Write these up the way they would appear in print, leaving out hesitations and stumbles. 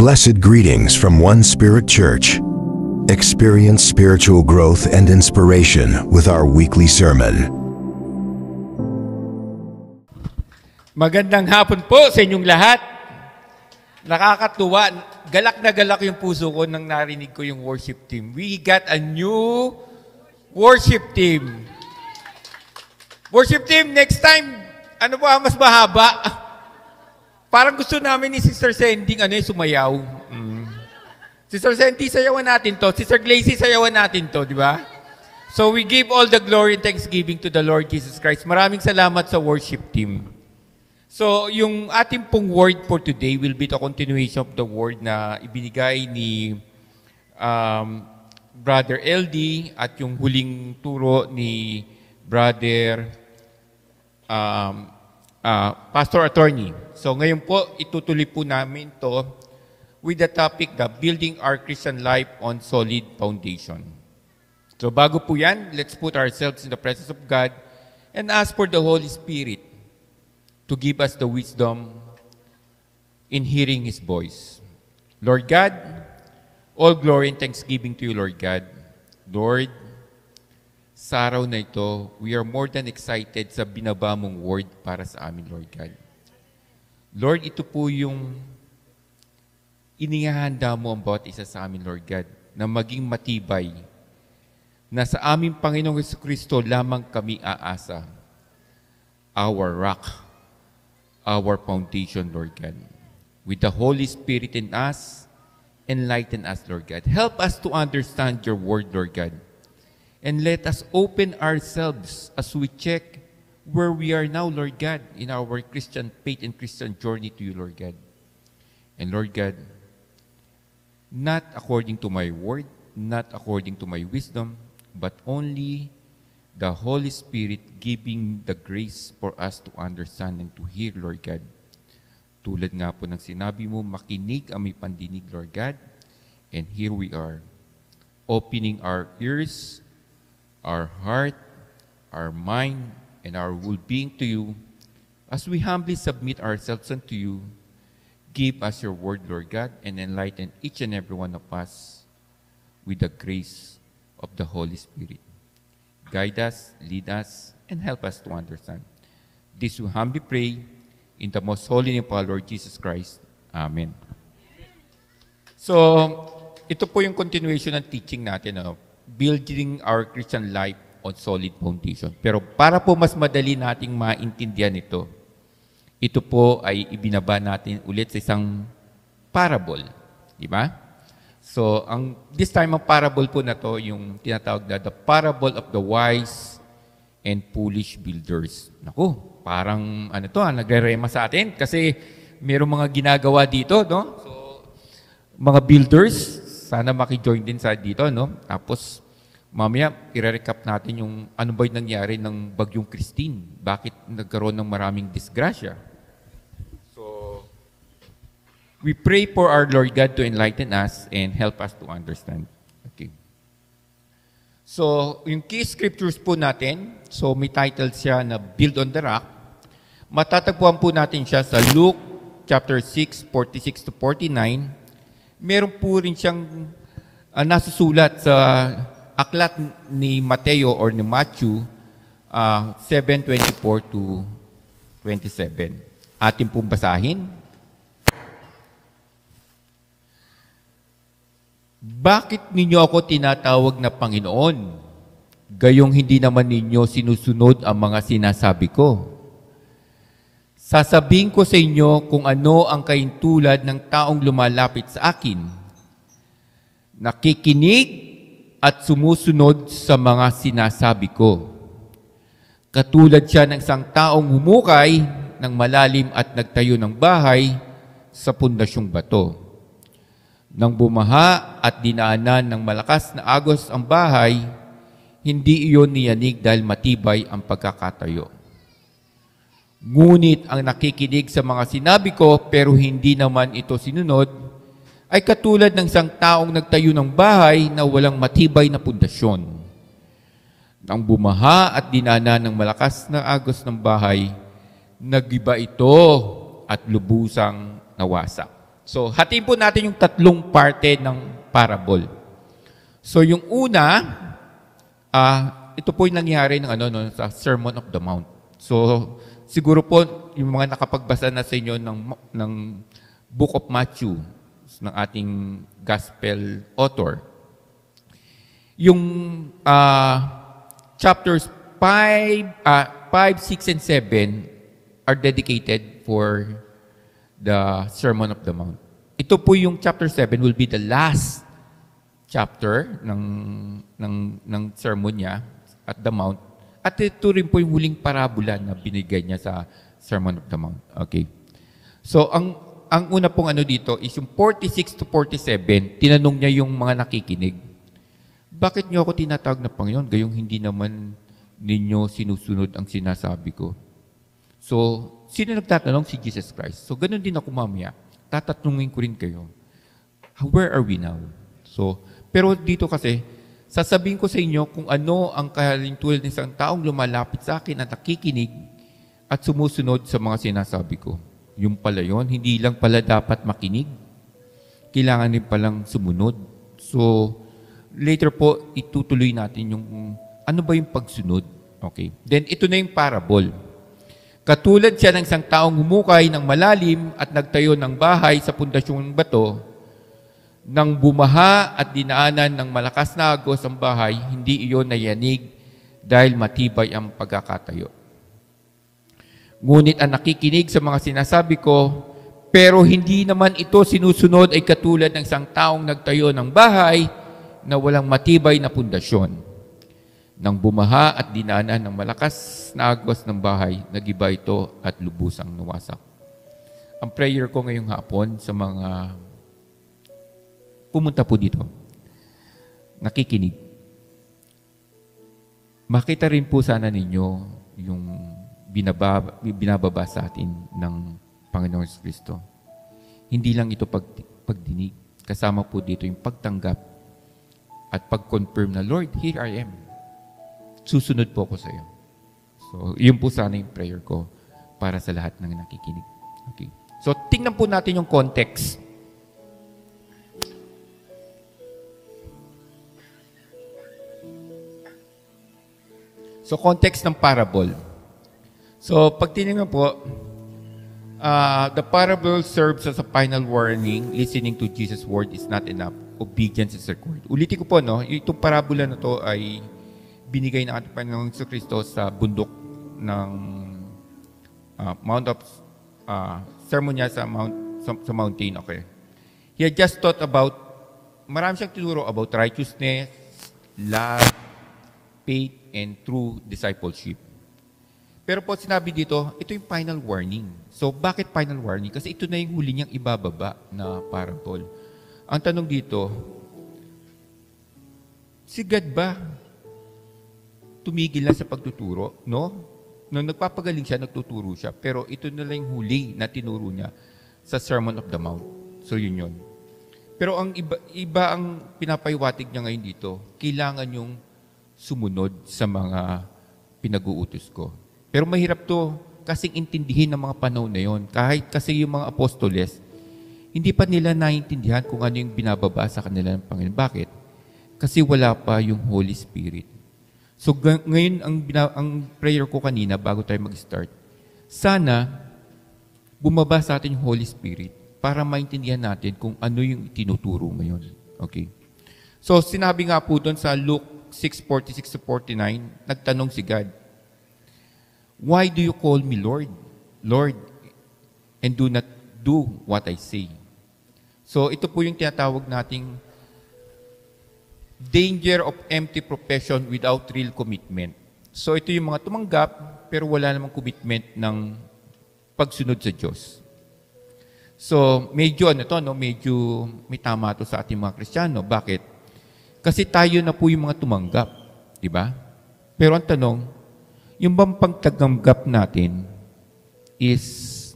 Blessed greetings from One Spirit Church. Experience spiritual growth and inspiration with our weekly sermon. Magandang hapon po sa inyong lahat. Nakakatuwa. Galak na galak yung puso ko nang narinig ko yung worship team. We got a new worship team. Worship team, next time, ano ba, mas mahaba? Parang gusto namin ni Sister Sandy sumayaw. Sister Sandy, sayawan natin to. Sister Glacy, sayawan natin to, di ba? So we give all the glory and thanksgiving to the Lord Jesus Christ. Maraming salamat sa worship team. So yung ating pong word for today will be the continuation of the word na ibinigay ni Brother LD at yung huling turo ni Brother Pastor Attorney. So ngayon po, itutuloy po namin to with the topic na building our Christian life on solid foundation. So bago po yan, let's put ourselves in the presence of God and ask for the Holy Spirit to give us the wisdom in hearing His voice. Lord God, all glory and thanksgiving to you, Lord God. Lord, sa araw na ito, we are more than excited sa binaba mong word para sa amin, Lord God. Lord, ito po yung inihahanda mo ang bawat isa sa amin, Lord God, na maging matibay, na sa aming Panginoong Jesucristo lamang kami aasa. Our rock, our foundation, Lord God. With the Holy Spirit in us, enlighten us, Lord God. Help us to understand your word, Lord God. And let us open ourselves as we check where we are now, Lord God, in our Christian faith and Christian journey to you, Lord God. And Lord God, not according to my word, not according to my wisdom, but only the Holy Spirit giving the grace for us to understand and to hear, Lord God. Tulad nga po ng sinabi mo, makinig ang may pandinig, Lord God. And here we are, opening our ears, our heart, our mind, and our well-being to you. As we humbly submit ourselves unto you, give us your word, Lord God, and enlighten each and every one of us with the grace of the Holy Spirit. Guide us, lead us, and help us to understand. This we humbly pray in the most holy name of our Lord Jesus Christ. Amen. So, ito po yung continuation ng teaching natin, building our Christian life on solid foundation. Pero para po mas madali nating maintindihan ito po ay ibinaba natin ulit sa isang parable. Di ba? So, this time ang parable po na to, yung tinatawag na the parable of the wise and foolish builders. Naku, parang nagre-rema sa atin kasi mayroong mga ginagawa dito, no? So, mga builders, sana maki-join din sa dito, no? Tapos, mamaya, i-recap natin yung ano ba yung nangyari ng Bagyong Christine. Bakit nagkaroon ng maraming disgrasya? So, we pray for our Lord God to enlighten us and help us to understand. Okay. So, yung key scriptures po natin, so may title siya na Build on the Rock. Matatagpuan po natin siya sa Luke chapter 6, 46 to 49. Meron po rin siyang nasusulat sa aklat ni Mateo or ni Matthew 7:24 to 27. Atin pong basahin. Bakit ninyo ako tinatawag na Panginoon? Gayong hindi naman ninyo sinusunod ang mga sinasabi ko. Sasabihin ko sa inyo kung ano ang kaintulad ng taong lumalapit sa akin. Nakikinig at sumusunod sa mga sinasabi ko. Katulad siya ng isang taong humukay ng malalim at nagtayo ng bahay sa pundasyong bato. Nang bumaha at dinaanan ng malakas na agos ang bahay, hindi iyon niyanig dahil matibay ang pagkakatayo. Ngunit ang nakikinig sa mga sinabi ko pero hindi naman ito sinunod, ay katulad ng isang taong nagtayo ng bahay na walang matibay na pundasyon. Nang bumaha at dinana ng malakas na agos ng bahay, nagiba ito at lubusang nawasak. So, hatiin po natin yung tatlong parte ng parable. So, yung una, ito po yung nangyari ng sa Sermon of the Mount. So, siguro po, yung mga nakapagbasa na sa inyo ng Book of Matthew, ng ating gospel author, yung chapters 5, 6, and 7 are dedicated for the Sermon of the Mount. Ito po yung chapter 7 will be the last chapter ng sermon niya at the Mount. At ito rin po yung huling parabola na binigay niya sa Sermon of the Mount. Okay. So, ang una pong dito is yung 46 to 47, tinanong niya yung mga nakikinig. Bakit niyo ako tinatawag na Panginoon? Gayong hindi naman ninyo sinusunod ang sinasabi ko. So, sino nagtatanong? Si Jesus Christ. So, ganun din ako mamaya. Tatatungin ko rin kayo. Where are we now? So, pero dito kasi, sasabihin ko sa inyo kung ano ang kahalintulad ng isang taong lumalapit sa akin at nakikinig at sumusunod sa mga sinasabi ko. Yung pala yun, hindi lang pala dapat makinig. Kailangan din palang sumunod. So, later po, itutuloy natin yung ano ba yung pagsunod. Okay. Then, ito na yung parable. Katulad siya ng isang taong humukay ng malalim at nagtayo ng bahay sa pundasyong ng bato, nang bumaha at dinaanan ng malakas na agos ang bahay, hindi iyon nayanig dahil matibay ang pagkakatayo. Ngunit ang nakikinig sa mga sinasabi ko, pero hindi naman ito sinusunod ay katulad ng isang taong nagtayo ng bahay na walang matibay na pundasyon. Nang bumaha at dinaanan ng malakas na agos ng bahay, nagiba ito at lubusang nawasak. Ang prayer ko ngayong hapon sa mga pumunta po dito, nakikinig. Makita rin po sana ninyo yung binababa sa atin ng Panginoon Kristo. Hindi lang ito pagdinig. Kasama po dito yung pagtanggap at pag-confirm na, Lord, here I am. Susunod po ako sa iyo. So, yun po sana yung prayer ko para sa lahat ng nakikinig. Okay. So, tingnan po natin yung context. So, context ng parable. So, pag tinignan po, the parable serves as a final warning. Listening to Jesus' word is not enough. Obedience is required. Ulitin ko po, itong parabola na to ay binigay ng ating Panginoong Kristo sa bundok ng Mount of sermon niya sa mountain. Okay. He had just taught about, marami siyang tinuro about righteousness, love, faith, and true discipleship. Pero po sinabi dito, ito yung final warning. So, bakit final warning? Kasi ito na yung huli niyang ibababa na parable. Ang tanong dito, si God ba tumigil na sa pagtuturo? No? Nung nagpapagaling siya, nagtuturo siya. Pero ito na lang yung huli na tinuro niya sa Sermon of the Mount. So, yun. Pero ang iba ang pinapaywatig niya ngayon dito, kailangan yung sumunod sa mga pinag-uutos ko. Pero mahirap to kasing intindihin ng mga panahon na yon. Kahit kasi yung mga apostoles, hindi pa nila naiintindihan kung ano yung binababa sa kanila ng Panginoon. Bakit? Kasi wala pa yung Holy Spirit. So ngayon, ang prayer ko kanina bago tayo mag-start, sana bumaba sa atin yung Holy Spirit para maintindihan natin kung ano yung tinuturo ngayon. Okay? So sinabi nga po doon sa Luke 6:46-49, nagtanong si God, why do you call me Lord, Lord, and do not do what I say? So ito po yung tinatawag nating danger of empty profession without real commitment. So ito yung mga tumanggap pero wala namang commitment ng pagsunod sa Diyos. So medyo medyo may tama to sa ating mga Kristiyano. Bakit? Kasi tayo na po yung mga tumanggap, di ba? Pero ang tanong, yung bang pagtaganggap natin is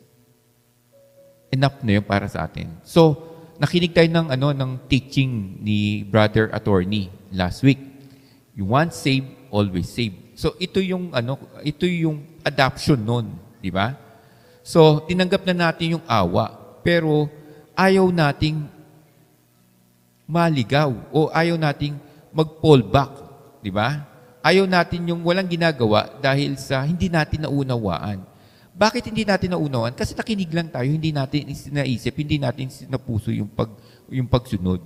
enough na yun para sa atin. So, nakinig tayo ng teaching ni Brother Attorney last week. You once saved, always saved. So, ito yung adoption nun, di ba? So, tinanggap na natin yung awa. Pero, ayaw nating maligaw o ayaw nating mag-fall back. Di ba? Ayaw natin yung walang ginagawa dahil sa hindi natin naunawaan. Bakit hindi natin naunawaan? Kasi nakinig lang tayo, hindi natin naisip, hindi natin napuso yung pagsunod.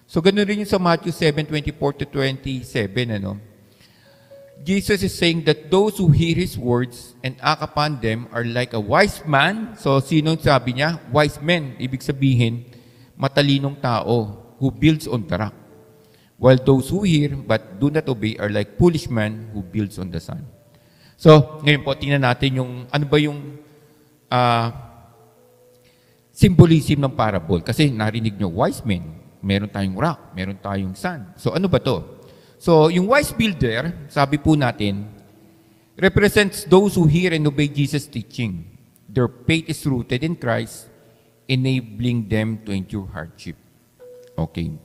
So, ganun rin yung sa Matthew 7:24-27, ano? Jesus is saying that those who hear His words and act upon them are like a wise man. So, sino sabi niya? Wise men. Ibig sabihin, matalinong tao who builds on the rock. While those who hear but do not obey are like foolish men who builds on the sand. So, ngayon po, tingnan natin yung, ano ba yung symbolism ng parable. Kasi narinig nyo, wise men, meron tayong rock, meron tayong sand. So, ano ba to? So, yung wise builder, sabi po natin, represents those who hear and obey Jesus' teaching. Their faith is rooted in Christ, enabling them to endure hardship. Okay.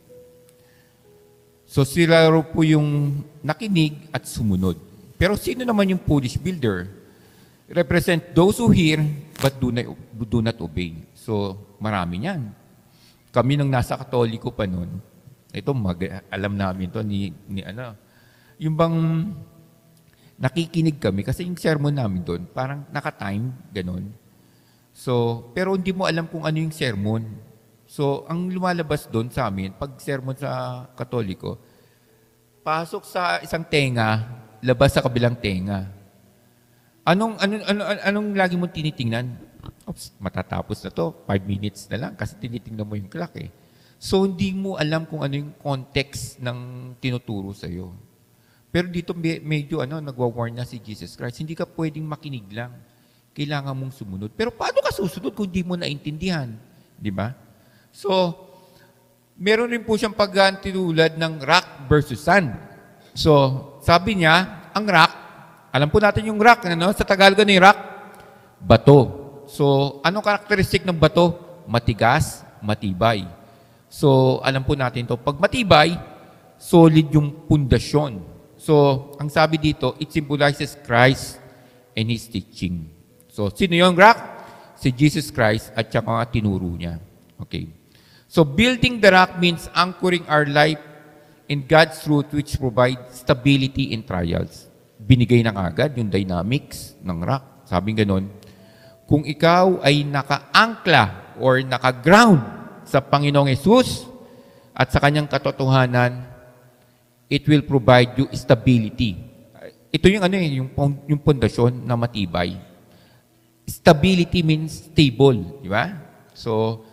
So, sila po yung nakinig at sumunod. Pero sino naman yung foolish builder? Represent those who hear but do not obey. So, marami niyan. Kami nang nasa Katoliko pa noon, ito, alam namin to ni yung bang nakikinig kami, kasi yung sermon namin doon, parang naka-time, ganun. So, pero hindi mo alam kung ano yung sermon. So, ang lumalabas doon sa amin, pag sermon sa Katoliko, pasok sa isang tenga, labas sa kabilang tenga. Anong lagi mong tinitingnan? Oops, matatapos na to, 5 minutes na lang, kasi tinitingnan mo yung clock eh. So, hindi mo alam kung ano yung context ng tinuturo sa'yo. Pero dito medyo nagwa-warn na si Jesus Christ. Hindi ka pwedeng makinig lang. Kailangan mong sumunod. Pero paano ka susunod kung hindi mo naintindihan? Di ba? So, meron rin po siyang pagkantulad ng rock versus sand. So, sabi niya, ang rock, alam po natin yung rock, sa Tagalog yung rock, bato. So, anong karakteristik ng bato? Matigas, matibay. So, alam po natin to. Pag matibay, solid yung pundasyon. So, ang sabi dito, it symbolizes Christ and His teaching. So, sino yung rock? Si Jesus Christ at saka tinuro niya. Okay. So, building the rock means anchoring our life in God's truth which provides stability in trials. Binigay ng agad yung dynamics ng rock. Sabi ganon, kung ikaw ay naka-angkla or naka-ground sa Panginoong Yesus at sa Kanyang katotohanan, it will provide you stability. Ito yung yung pundasyon na matibay. Stability means stable, di ba? So,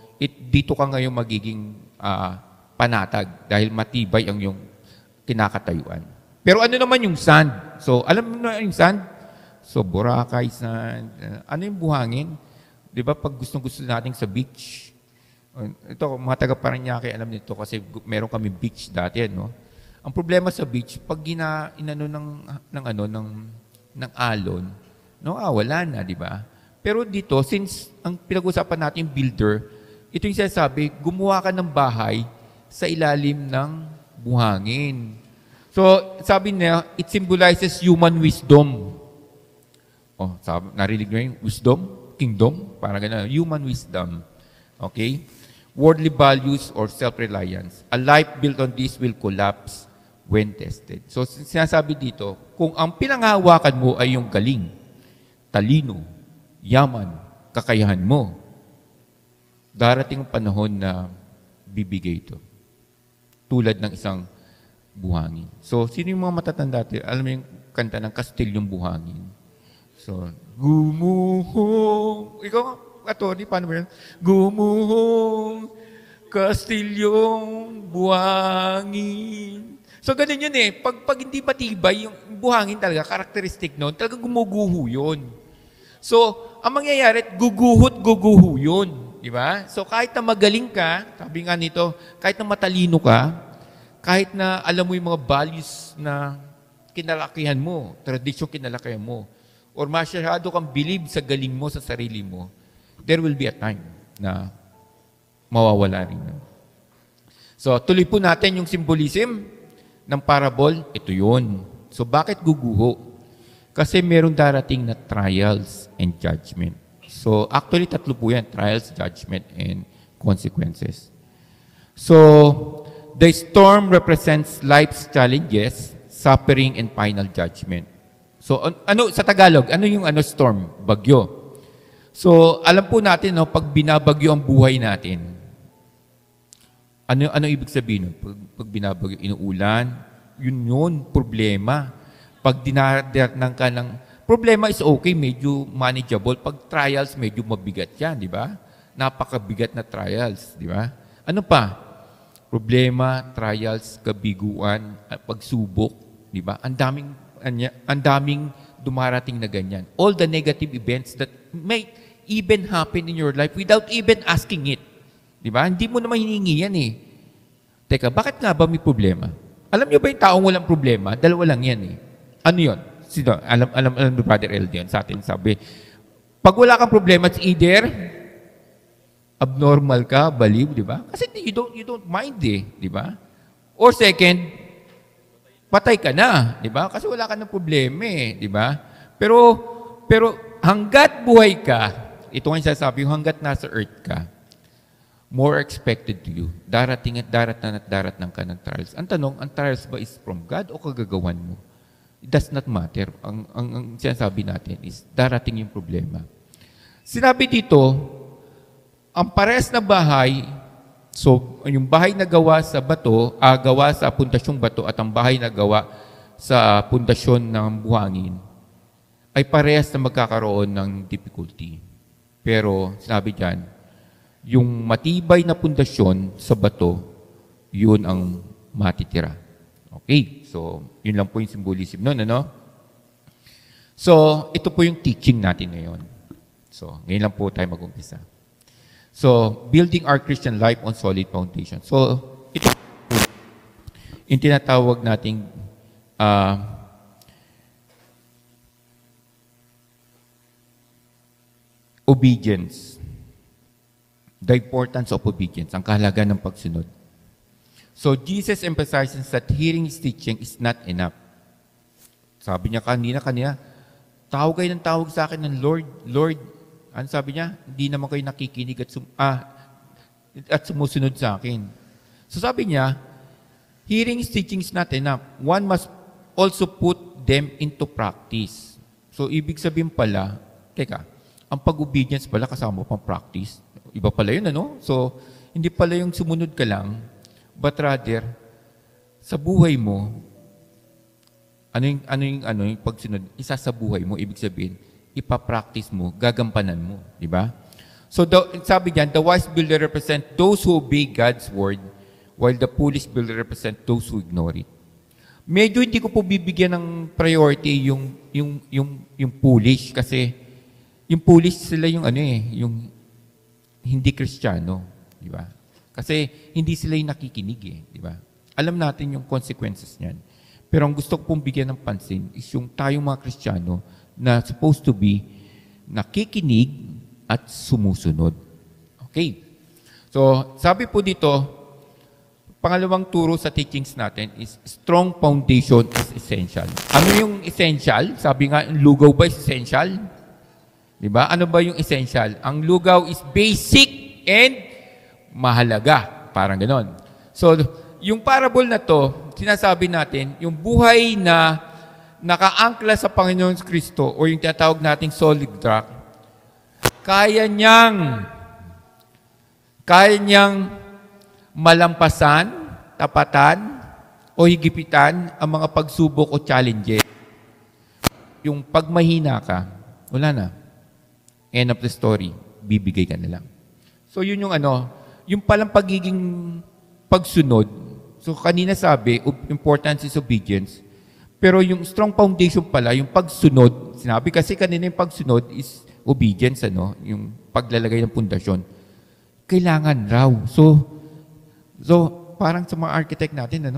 dito ka ngayon magiging panatag dahil matibay ang yung kinakatayuan. Pero ano naman yung sand? So, alam mo na yung sand? So, Boracay sand. Ano yung buhangin? Di ba pag gustong-gusto natin sa beach? Ito, mga taga-Parañaque, alam nito kasi meron kami beach dati, no? Ang problema sa beach, pag inano ng alon, no, wala na, di ba? Pero dito, since ang pinag-usapan natin builder, ito yung sinasabi, gumawa ka ng bahay sa ilalim ng buhangin. So, sabi niya, it symbolizes human wisdom. Oh, narinig niyo yung wisdom? Kingdom? Parang gano'n. Human wisdom. Okay? Worldly values or self-reliance. A life built on this will collapse when tested. So, sinasabi dito, kung ang pinanghahawakan mo ay yung galing, talino, yaman, kakayahan mo, darating ang panahon na bibigay ito. Tulad ng isang buhangin. So, sino yung mga matatanda? Alam mo yung kanta ng Kastilyong Buhangin? So, gumuhong. Ikaw, attorney, paano ba yan? Gumuhong, Kastilyong Buhangin. So, ganun yun eh. Pag hindi matibay, yung buhangin talaga, karakteristik nun, talaga gumuguho yun. So, ang mangyayari, guguho yun. Di ba? So, kahit na magaling ka, sabi nga nito, kahit na matalino ka, kahit na alam mo yung mga values na kinalakihan mo, tradisyon kinalakihan mo, or masyado kang believe sa galing mo, sa sarili mo, there will be a time na mawawala rin. So, tuloy po natin yung symbolism ng parable. Ito yun. So, bakit guguho? Kasi meron darating na trials and judgment. So, actually, 3 po yan. Trials, judgment, and consequences. So, the storm represents life's challenges, suffering, and final judgment. So, ano sa Tagalog, ano yung storm? Bagyo. So, alam po natin, no, pag binabagyo ang buhay natin, ano ibig sabihin nun? Pag binabagyo, inuulan, yun, problema. Pag dinarang ka ng, problema is okay, medyo manageable. Pag trials, medyo mabigat yan, di ba? Napakabigat na trials, di ba? Ano pa? Problema, trials, kabiguan, pagsubok, di ba? Ang daming dumarating na ganyan. All the negative events that may even happen in your life without even asking it. Di ba? Hindi mo naman hiningi yan eh. Teka, bakit nga ba may problema? Alam niyo ba yung taong walang problema? Dalawa lang yan eh. Ano yun? Sino? Alam ni Brother Elde yun sa atin. Sabi, pag wala kang problema, it's either abnormal ka, baliw, di ba? Kasi you don't mind eh, di ba? Or second, patay ka na, di ba? Kasi wala ka ng problema eh, di ba? Pero hanggat buhay ka, ito nga yung sasabi, hanggat nasa earth ka, more expected to you. Darating at daratnan ka ng trials. Ang tanong, ang trials ba is from God o kagagawan mo? It does not matter. Ang sinasabi natin is darating yung problema. Sinabi dito, ang parehas na bahay, so yung bahay na gawa sa bato, gawa sa pundasyong bato at ang bahay na gawa sa pundasyon ng buhangin, ay parehas na magkakaroon ng difficulty. Pero sinabi diyan, yung matibay na pundasyon sa bato, yun ang matitira. Okay, so yun lang po yung symbolism nun, ano? So, ito po yung teaching natin ngayon. So, ngayon lang po tayo mag-umpisa. So, building our Christian life on solid foundation. So, ito yung tinatawag nating obedience. The importance of obedience, ang kahalagan ng pagsunod. So, Jesus emphasizes that hearing His teaching is not enough. Sabi niya kanina, tawag kayo ng tawag sa akin ng Lord, Lord. Ano sabi niya? Hindi naman kayo nakikinig at sumusunod sa akin. So sabi niya, hearing His teaching is not enough. One must also put them into practice. So ibig sabihin pala, ang pag-obedience pala kasama pang practice. Iba pala yun, ano? So, hindi pala yung sumunod ka lang, but rather, sa buhay mo, ano yung pagsunod? Isa sa buhay mo, ibig sabihin, ipapractice mo, gagampanan mo, di ba? So, sabi diyan, the wise builder represent those who obey God's word, while the foolish builder represent those who ignore it. Medyo hindi ko po bibigyan ng priority yung foolish, kasi yung foolish sila yung yung hindi Kristiyano, di ba? Kasi hindi sila yung nakikinig di ba? Alam natin yung consequences niyan. Pero ang gusto ko pong bigyan ng pansin is yung tayong mga Kristiyano na supposed to be nakikinig at sumusunod. Okay. So, sabi po dito, pangalawang turo sa teachings natin is strong foundation is essential. Ano yung essential? Sabi nga, lugaw ba is essential? Diba? Ano ba yung essential? Ang lugaw is basic and mahalaga. Parang ganon. So, yung parable na to, sinasabi natin, yung buhay na nakaangkla sa Panginoon Kristo o yung tinatawag nating solid rock, kaya niyang malampasan, tapatan, o higipitan ang mga pagsubok o challenges. Yung pag mahina ka, wala na. End of the story, bibigay ka na lang. So yun yung yung palang pagiging pagsunod. So kanina sabi, importance is obedience. Pero yung strong foundation pala, yung pagsunod, sinabi kasi kanina yung pagsunod is obedience, yung paglalagay ng pundasyon. Kailangan raw. So parang sa mga architect natin,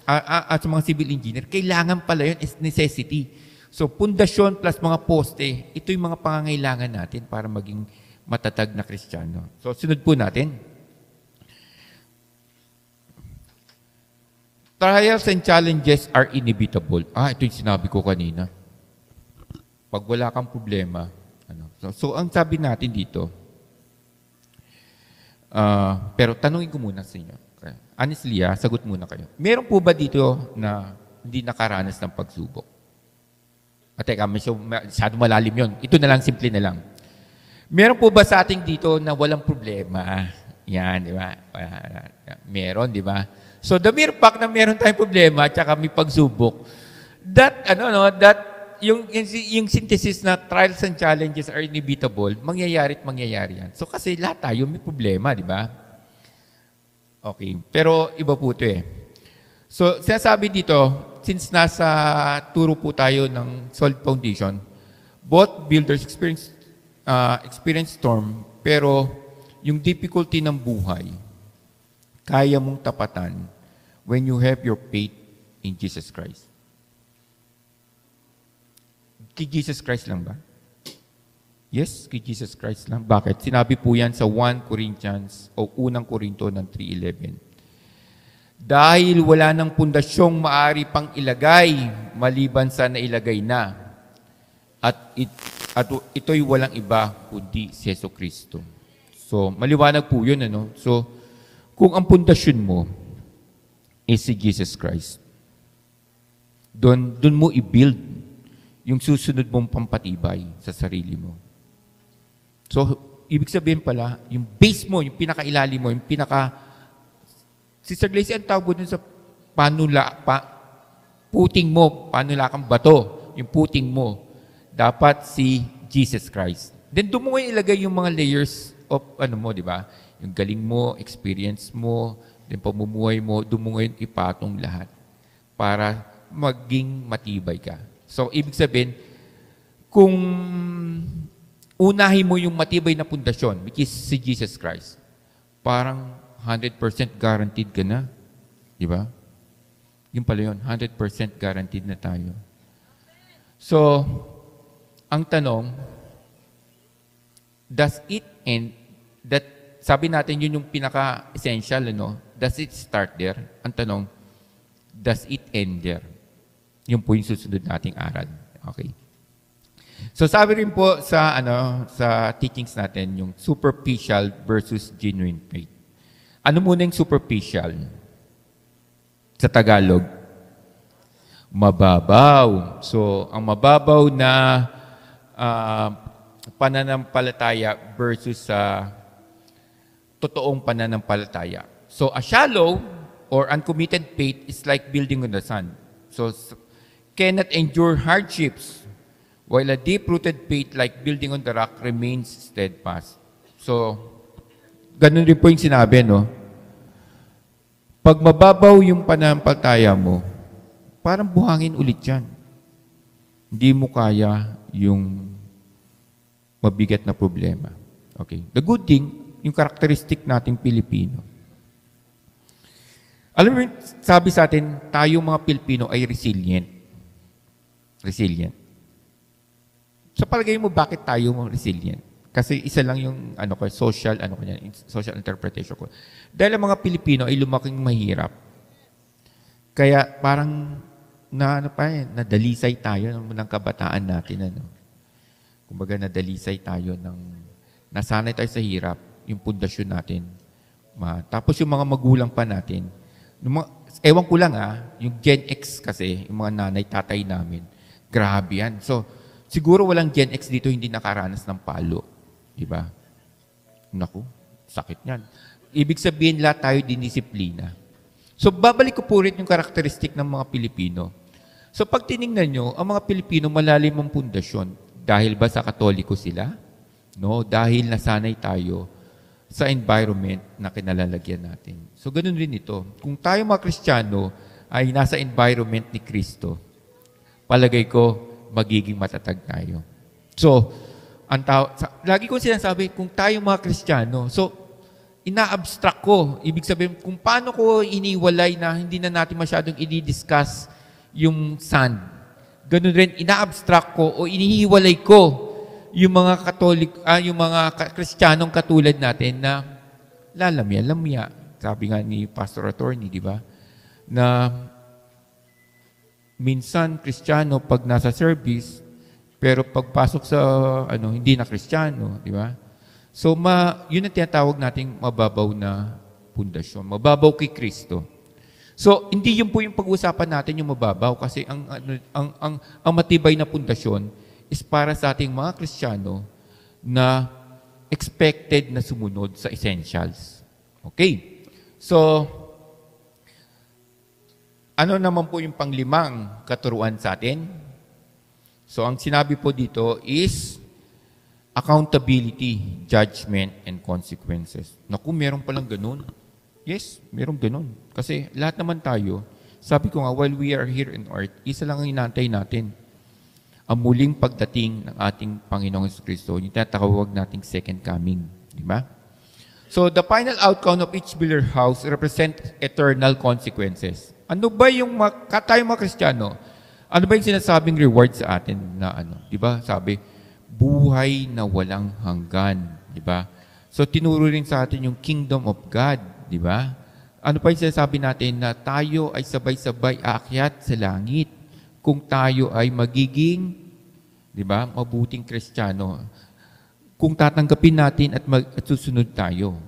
at sa mga civil engineer, kailangan pala yun is necessity. So, pundasyon plus mga poste, ito yung mga pangangailangan natin para maging matatag na Kristiyano. So, sunod po natin. Trials and challenges are inevitable. Ito yung sinabi ko kanina. Pag wala kang problema. So ang sabi natin dito, Pero tanungin ko muna sa inyo. Okay. Honestly, sagot muna kayo. Meron po ba dito na hindi nakaranas ng pagsubok? Teka, masyado malalim yun. Ito na lang, simple na lang. Meron po ba sa ating dito na walang problema? Yan, di ba? Meron, di ba? So, the mere fact na meron tayong problema at saka may pagsubok, yung synthesis na trials and challenges are inevitable, mangyayari at mangyayari yan. So, kasi lahat tayo may problema, di ba? Okay. Pero iba po ito eh. So, sinasabi dito, since nasa turo po tayo ng solid foundation, both builders experience storm, pero yung difficulty ng buhay, kaya mong tapatan when you have your faith in Jesus Christ. Kay Jesus Christ lang ba? Yes, kay Jesus Christ lang. Bakit? Sinabi po yan sa 1 Corinthians o 1 Korinto ng 3:11. Dahil wala ng pundasyong maari pang ilagay maliban sa nailagay na. At ito'y walang iba kundi si Jesucristo. So, maliwanag po yun. Ano? So, kung ang pundasyon mo is si Jesus Christ, doon mo i-build yung susunod mong pampatibay sa sarili mo. So, ibig sabihin pala, yung base mo, yung pinakailalim mo, yung Sister Glacy, ang tawag dun sa puting mo, panulakang bato, yung puting mo, dapat si Jesus Christ. Then doon mo ngayon ilagay yung mga layers of di ba? Yung galing mo, experience mo, yung pamumuhay mo, doon mo ngayon ipatong lahat para maging matibay ka. So, ibig sabihin, kung unahin mo yung matibay na pundasyon, which is si Jesus Christ, parang 100% guaranteed ka na. Di ba? Yun pala yun, 100% guaranteed na tayo. So, ang tanong, does it end, sabi natin yun yung pinaka-essential, does it start there? Ang tanong, does it end there? Yun po yung susunod nating aral. Okay. So sabi rin po sa teachings natin yung superficial versus genuine faith. Ano muna yung superficial? Sa Tagalog, mababaw. So ang mababaw na pananampalataya versus sa totoong pananampalataya. So a shallow or uncommitted faith is like building on the sand. So cannot endure hardships, while a deep-rooted faith like building on the rock remains steadfast. So, ganun rin po yung sinabi, Pag mababaw yung pananampalataya mo, parang buhangin ulit yan. Hindi mo kaya yung mabigat na problema. Okay. The good thing, yung characteristic nating Pilipino. Alam mo, sabi sa atin, tayo mga Pilipino ay resilient. Resilient. Sa palagay mo, bakit tayo resilient? Kasi isa lang yung social interpretation ko. Dahil ang mga Pilipino ay lumaking mahirap. Kaya parang nadalisay tayo ng kabataan natin. Kumbaga nadalisay tayo nasanay tayo sa hirap, yung pundasyon natin. Tapos yung mga magulang pa natin, ewan ko lang yung Gen X kasi, yung mga nanay, tatay namin, grabe yan. So, siguro walang Gen X dito hindi nakaranas ng palo. Diba? Naku, sakit yan. Ibig sabihin, lahat tayo dinisiplina. So, babalik ko po rin yung karakteristik ng mga Pilipino. So, pag tinignan nyo, ang mga Pilipino malalim ang pundasyon. Dahil ba sa Katoliko sila? No, dahil nasanay tayo sa environment na kinalalagyan natin. So, ganun rin ito. Kung tayo mga Kristiyano ay nasa environment ni Kristo, palagay ko, magiging matatag tayo. So, lagi ko sinasabi, kung tayo mga Kristiyano, so, ina-abstract ko. Ibig sabihin, kung paano ko iniwalay na hindi na natin masyadong i-discuss yung sand. Ganun rin, ina-abstract ko o inihiwalay ko yung mga yung mga Kristiyanong katulad natin na lalamya. Sabi nga ni Pastor Attorney, di ba? Na minsan Kristiyano pag nasa service, pero pagpasok sa hindi na Kristiyano, di ba? So, yun ang tinatawag nating mababaw na pundasyon. Mababaw kay Kristo. So, hindi yun po yung pag-uusapan natin yung mababaw kasi ang matibay na pundasyon is para sa ating mga Kristiyano na expected na sumunod sa essentials. Okay. So, ano naman po yung panglimang katuruan sa atin? So, ang sinabi po dito is accountability, judgment, and consequences. Naku, meron palang ganun. Yes, meron ganun. Kasi lahat naman tayo, sabi ko nga, while we are here in earth, isa lang ang inaantay natin. Ang muling pagdating ng ating Panginoong Jesucristo, yung tinatawag nating second coming. Di ba? So, the final outcome of each believer house represent eternal consequences. Ano ba yung tayo mga Kristiyano? Ano ba yung sinasabing reward sa atin na ano? Di ba? Sabi, buhay na walang hanggan. Di ba? So, tinuro rin sa atin yung kingdom of God. Di ba? Ano pa yung sinasabi natin na tayo ay sabay-sabay aakyat sa langit kung tayo ay magiging, di ba, mabuting Kristiyano. Kung tatanggapin natin at susunod tayo.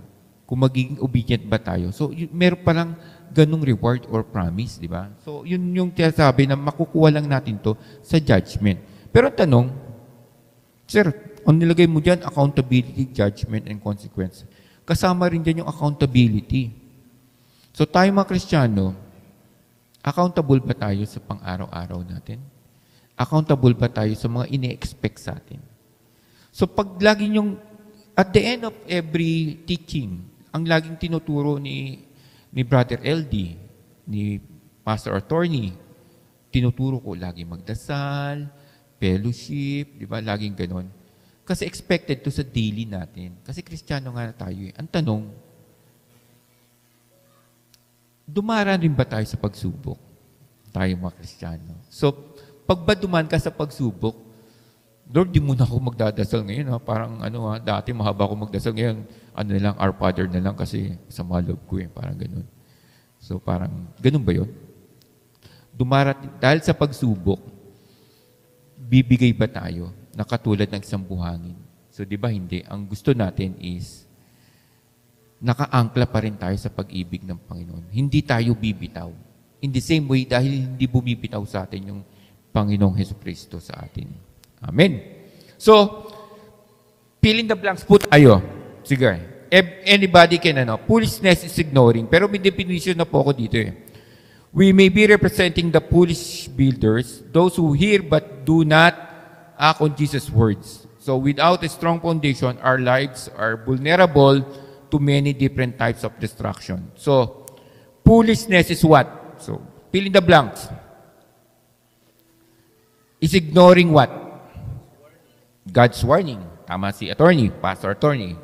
Kung magiging obedient ba tayo. So, meron palang ganung reward or promise, di ba? So, yun yung sinasabi na makukuha lang natin to sa judgment. Pero ang tanong, sir, ang nilagay mo dyan, accountability, judgment, and consequence. Kasama rin dyan yung accountability. So tayo mga Kristiyano, accountable ba tayo sa pang-araw-araw natin? Accountable ba tayo sa mga ine-expect sa atin? So pag lagi yung, at the end of every teaching, ang laging tinuturo ni Brother LD, ni Pastor Attorney, tinuturo ko lagi magdasal, fellowship, di ba? Laging ganon. Kasi expected to sa daily natin. Kasi Kristiyano nga na tayo eh. Ang tanong, dumaraan rin ba tayo sa pagsubok? Tayo mga Kristiyano. So, pag ba dumaan ka sa pagsubok, Lord, di muna ako magdadasal ngayon. Ha? Parang dati mahaba ako magdasal ngayon. Na lang, Our Father na lang kasi sa mga loob ko eh. Parang ganun. So, parang, ganun ba yun? Dahil sa pagsubok, bibigay ba tayo na katulad ng isang buhangin? So, di ba hindi? Ang gusto natin is nakaangkla pa rin tayo sa pag-ibig ng Panginoon. Hindi tayo bibitaw. In the same way, dahil hindi bumibitaw sa atin yung Panginoong Jesucristo sa atin. Amen. So, fill in the blanks po tayo. Sige. Anybody can, foolishness is ignoring. Pero may definition na po ako dito eh. We may be representing the foolish builders, those who hear but do not act on Jesus' words. So without a strong foundation, our lives are vulnerable to many different types of destruction. So, foolishness is what? So, fill in the blanks. Is ignoring what? God's warning. Tama si attorney, pastor attorney.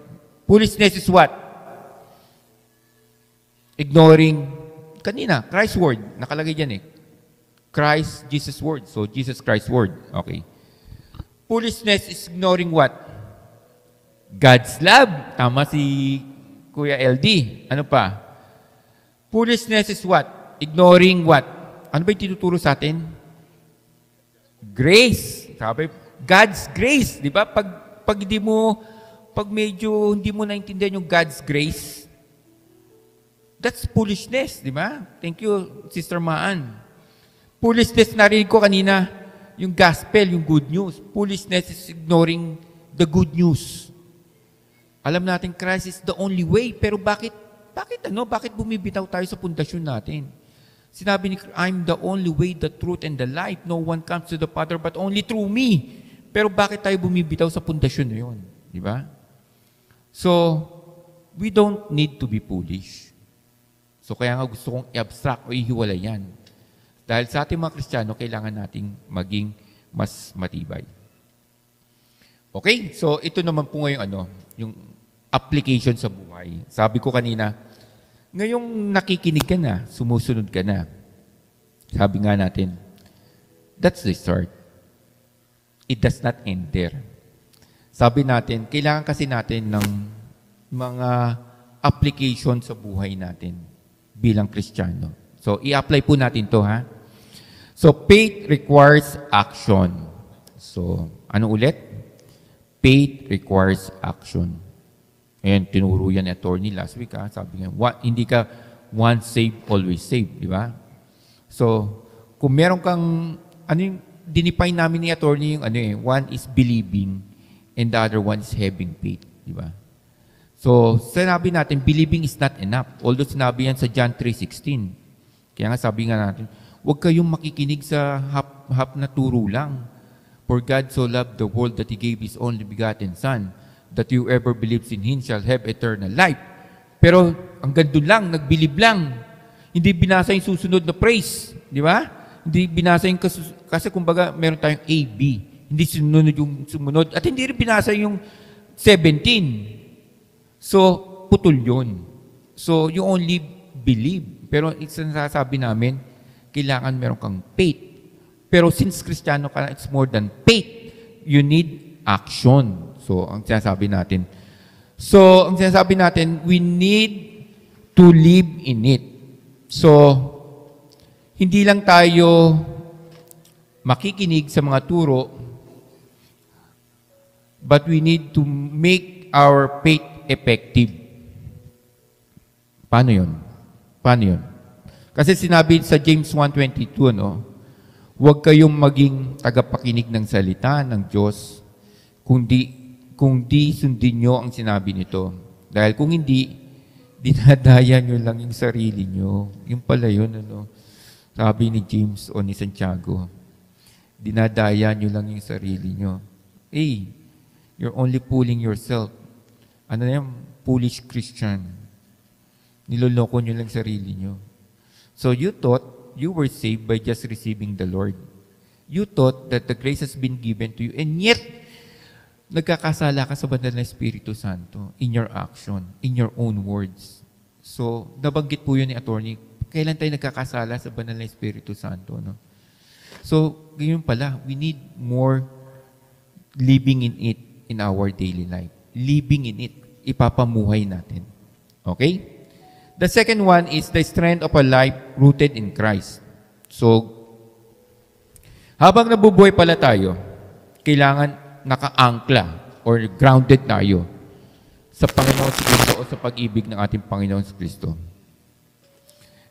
Foolishness is what? Ignoring, kanina, Christ's word. Nakalagay dyan eh. Christ, Jesus' word. So, Jesus Christ's word. Okay. Foolishness is ignoring what? God's love. Tama si Kuya LD. Ano pa? Foolishness is what? Ignoring what? Ano ba yung tinuturo sa atin? Grace. Sabi, God's grace. Di ba? Pag medyo hindi mo naintindihan yung God's grace, that's foolishness. Di ba? Thank you, Sister Maan. Foolishness, narinig ko kanina, yung gospel, yung good news. Foolishness is ignoring the good news. Alam natin, Christ is the only way. Pero bakit bumibitaw tayo sa pundasyon natin? Sinabi ni I'm the only way, the truth, and the life. No one comes to the Father but only through me. Pero bakit tayo bumibitaw sa pundasyon na yun? Di ba? So, we don't need to be foolish. So, kaya nga gusto kong i-abstract o ihiwalay yan. Dahil sa ating mga Kristiyano, kailangan nating maging mas matibay. Okay? So, ito naman po ngayon, yung application sa buhay. Sabi ko kanina, ngayong nakikinig ka na, sumusunod ka na. Sabi nga natin, that's the start. It does not end there. Sabi natin, kailangan kasi natin ng mga application sa buhay natin bilang Kristiyano. So, i-apply po natin to ha. So, faith requires action. So, ano ulit? Faith requires action. Ayan, tinuro yan ni attorney last week. Sabi nga, hindi ka once saved, always saved. Di ba? So, kung meron kang, dinipine namin ni attorney yung one is believing and the other one is having faith. Di ba? So, sinabi natin, believing is not enough. Although sinabi yan sa John 3:16. Kaya nga sabi nga natin, huwag kayong makikinig sa hap na turo lang. For God so loved the world that He gave His only begotten Son, that whoever believes in Him shall have eternal life. Pero ang gando lang, nagbilib lang. Hindi binasa yung susunod na praise. Di ba? Hindi binasa yung kasi kumbaga meron tayong A, B. Hindi sunod yung sumunod. At hindi rin binasa yung 17. So, putol yun. So, you only believe. Pero sinasabi namin, kailangan meron kang faith. Pero since Kristiyano ka, it's more than faith. You need action. So, ang sinasabi natin, we need to live in it. So, hindi lang tayo makikinig sa mga turo, but we need to make our faith effective. Paano yun? Kasi sinabi sa James 1:22, huwag kayong maging tagapakinig ng salita ng Diyos kung di sundin nyo ang sinabi nito. Dahil kung hindi, dinadaya nyo lang yung sarili nyo. Yung pala yun, sabi ni James o ni Santiago, dinadaya nyo lang yung sarili nyo. You're only fooling yourself. Ano na yung foolish Christian? Niloloko nyo lang sarili nyo. So you thought you were saved by just receiving the Lord. You thought that the grace has been given to you, and yet, nagkakasala ka sa banal na Espiritu Santo in your action, in your own words. So, nabanggit po yun ni attorney, kailan tayo nagkakasala sa banal na Espiritu Santo? So, ganyan pala, we need more living in it in our daily life. Living in it, ipapamuhay natin. Okay? The second one is the strength of a life rooted in Christ. So, habang nabubuhay pala tayo, kailangan naka-angkla or grounded tayo sa Panginoon si Kristo o sa pag-ibig ng ating Panginoon si Kristo.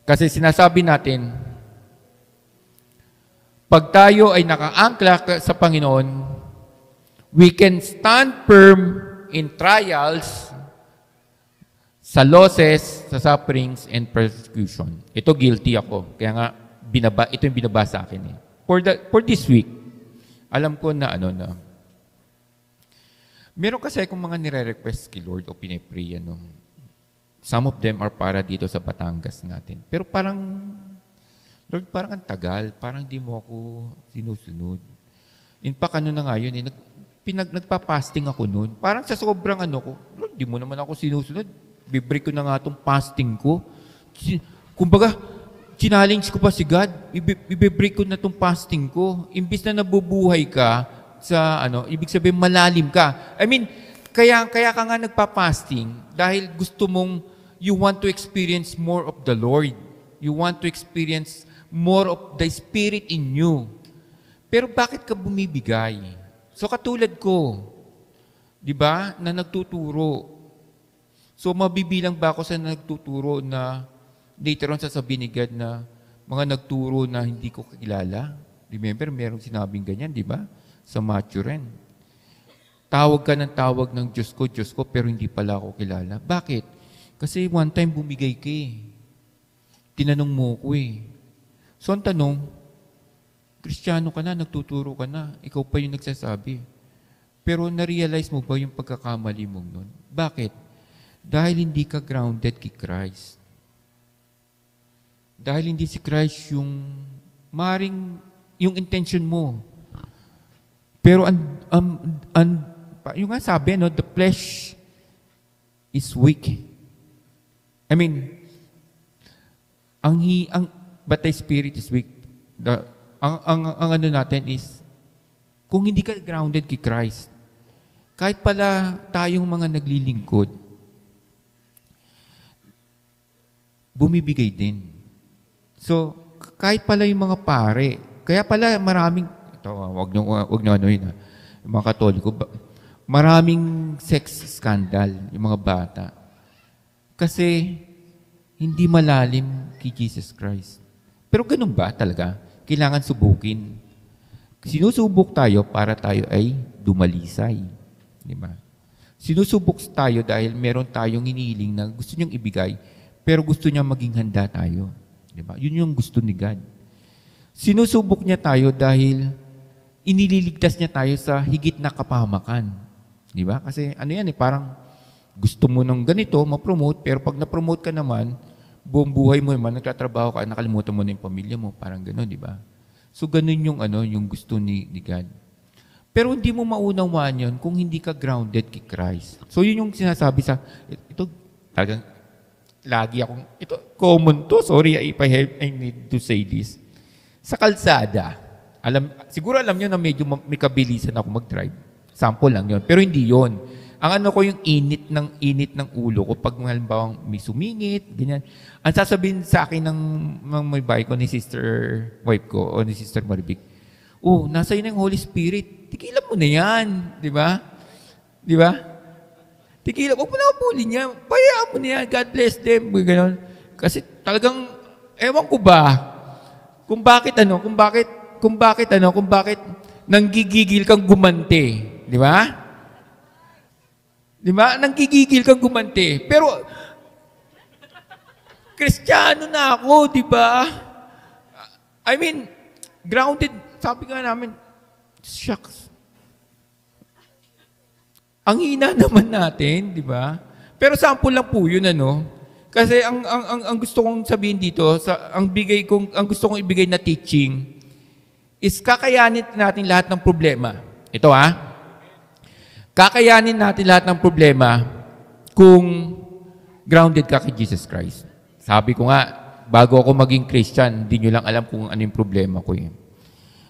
Kasi sinasabi natin, pag tayo ay naka-angkla sa Panginoon, we can stand firm in trials, sa losses, sa sufferings, and persecution. Ito guilty ako. Kaya nga, ito yung binaba sa akin. For this week, alam ko na meron kasi akong mga nire-request kay Lord o pinipray, Some of them are para dito sa Batangas natin. Pero parang, Lord, parang ang tagal. Parang di mo ako sinusunod. In fact, na nga yun, nagpa-fasting ako noon. Parang sa sobrang ko, Lord, di mo naman ako sinusunod. Bibreak ko na nga itong fasting ko. Kumbaga, challenge ko pa si God. Ibibreak ko na itong fasting ko. Imbis na nabubuhay ka, ibig sabihin malalim ka. Kaya ka nga nagpa-fasting dahil gusto mong you want to experience more of the Lord. You want to experience more of the Spirit in you. Pero bakit ka bumibigay? So katulad ko, di ba, na nagtuturo. So mabibilang ba ako sa nagtuturo na later on sasabihin ni God na mga nagturo na hindi ko kilala? Remember, merong sinabing ganyan, di ba? Sa Matthew rin. Tawag ka ng tawag ng Diyos ko, pero hindi pala ako kilala. Bakit? Kasi one time bumigay ka Tinanong mo ko So ang tanong, Kristiyano ka na, nagtuturo ka na, ikaw pa yung nagsasabi. Pero na-realize mo ba yung pagkakamali mong nun? Bakit? Dahil hindi ka grounded kay Christ. Dahil hindi si Christ yung yung intention mo. Pero yung nga sabi, the flesh is weak. But the spirit is weak. Ang natin is, kung hindi ka grounded kay Christ, kahit pala tayong mga naglilingkod, bumibigay din. So, kahit pala yung mga pare, kaya pala maraming, wag nyo yun, yung mga Katoliko, maraming sex scandal yung mga bata. Kasi hindi malalim kay Jesus Christ. Pero ganun ba talaga? Kailangan subukin. Sinusubok tayo para tayo ay dumalisay. Di ba? Sinusubok tayo dahil meron tayong hinihiling na gusto niyang ibigay, pero gusto niya maging handa tayo. Di ba? Yun yung gusto ni God. Sinusubok niya tayo dahil inililigtas niya tayo sa higit na kapahamakan. Di ba? Kasi ano yan parang gusto mo ng ganito, ma-promote, pero pag na-promote ka naman, buong buhay mo naman, nagtatrabaho ka, nakalimutan mo na yung pamilya mo, parang gano'n, di ba? So, ganun yung gusto ni God. Pero hindi mo maunawaan yun kung hindi ka grounded kay Christ. So, yun yung sinasabi ito, talagang, lagi akong, ito, common to, sorry if I need to say this. Sa kalsada, siguro alam nyo na medyo may kabilisan ako mag-drive. Sample lang yun. Pero hindi yun. Ang ano ko yung init ng ulo ko pag halimbawa may sumingit, ganyan. Ang sasabihin sa akin ng may bahay ko ni sister wife ko o ni sister Maribik, nasa iyo na yung Holy Spirit. Tigilan mo na yan. Di ba? Di ba? Tigilan. Huwag mo na kapulin niya. Bayaan mo na yan. God bless them. Ganon. Kasi talagang, ewan ko ba, kung bakit nanggigigil kang gumante. Di ba? Di ba? Nanggigigil kang gumante. Pero, Kristiyano na ako, di ba? I mean, grounded. Sabi nga namin, shucks. Ang hina naman natin, di ba? Pero sample lang po yun, ano? Kasi ang gusto kong sabihin dito, ang gusto kong ibigay na teaching is kakayanin natin lahat ng problema. Ito kakayanin natin lahat ng problema kung grounded ka kay Jesus Christ. Sabi ko nga, bago ako maging Christian, hindi nyo lang alam kung ano yung problema ko.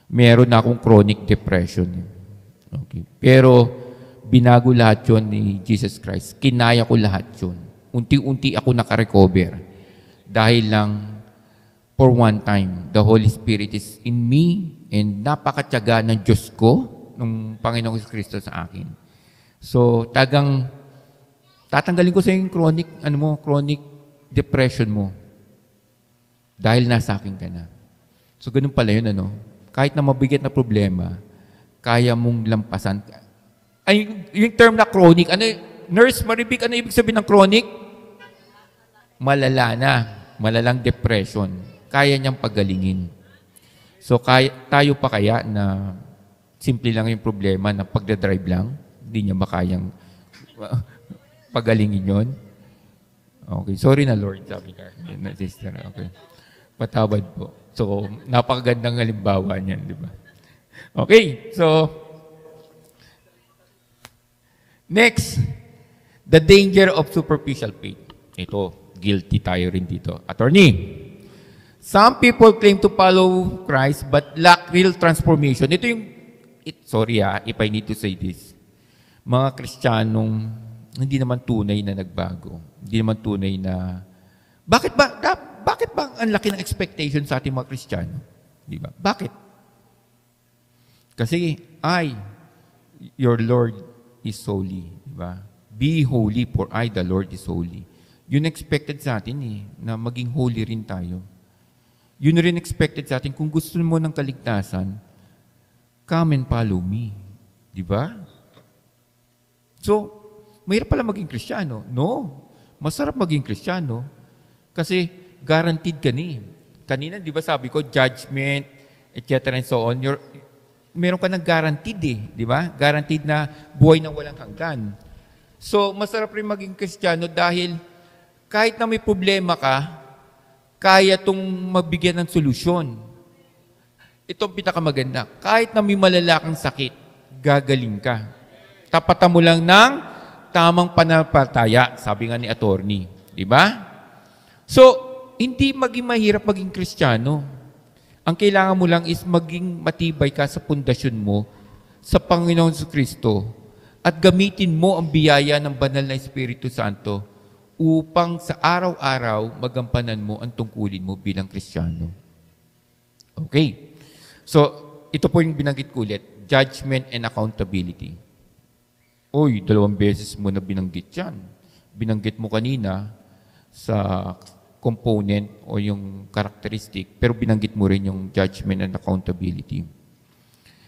Meron na akong chronic depression. Okay. Pero binago lahat yun ni Jesus Christ. Kinaya ko lahat yun. Unti-unti ako nakarecover. Dahil lang, for one time, the Holy Spirit is in me and napakatyaga ng Diyos ko, ng Panginoong Kristo sa akin. So, tatanggalin ko sa yung chronic depression mo. Dahil nasa akin ka na. So, ganun pala yun, Kahit na mabigat na problema, kaya mong lampasan. Ay, yung term na chronic, Nurse Maribik, ano ibig sabihin ng chronic? Malala na. Malalang depression. Kaya niyang pagalingin. So, tayo pa kaya na simple lang yung problema na pagdadrive lang, hindi niya makayang pagalingin yun. Okay. Sorry na, Lord, sabi ka. Sister, okay. Patawad po. So, napakagandang halimbawa niyan, di ba? Okay. So, next, the danger of superficial faith. Ito, guilty tayo rin dito. Attorney, some people claim to follow Christ but lack real transformation. Ito yung, sorry if I need to say this. Mga Kristiyanong hindi naman tunay na nagbago. Hindi naman tunay na, bakit ba ang laki ng expectation sa ating mga Kristiyano? Di ba? Bakit? Kasi, your Lord is holy. Di ba? Be holy for I, the Lord is holy. Yun expected sa atin na maging holy rin tayo. Yun rin expected sa atin, kung gusto mo ng kaligtasan, come and follow me. Di ba? So, mahirap pala maging Kristiyano. No. Masarap maging Kristiyano. Kasi, guaranteed ka ni. Kanina, di ba sabi ko, judgment, etc. and so on, meron ka ng guaranteed di ba? Guaranteed na buhay na walang hanggan. So, masarap rin maging Kristiyano dahil kahit na may problema ka, kaya itong mabigyan ng solusyon. Itong pinakamaganda. Kahit na may malalakang sakit, gagaling ka. Tapatan mo lang ng tamang pananampalataya, sabi nga ni attorney. Di ba? So, hindi maging mahirap maging Kristiyano. Ang kailangan mo lang is maging matibay ka sa pundasyon mo sa Panginoon Kristo at gamitin mo ang biyaya ng banal na Espiritu Santo upang sa araw-araw magampanan mo ang tungkulin mo bilang Kristiyano. Okay. So, ito po yung binanggit ko ulit, judgment and accountability. Oy, 2 beses mo na binanggit yan. Binanggit mo kanina sa component o yung characteristic, pero binanggit mo rin yung judgment and accountability.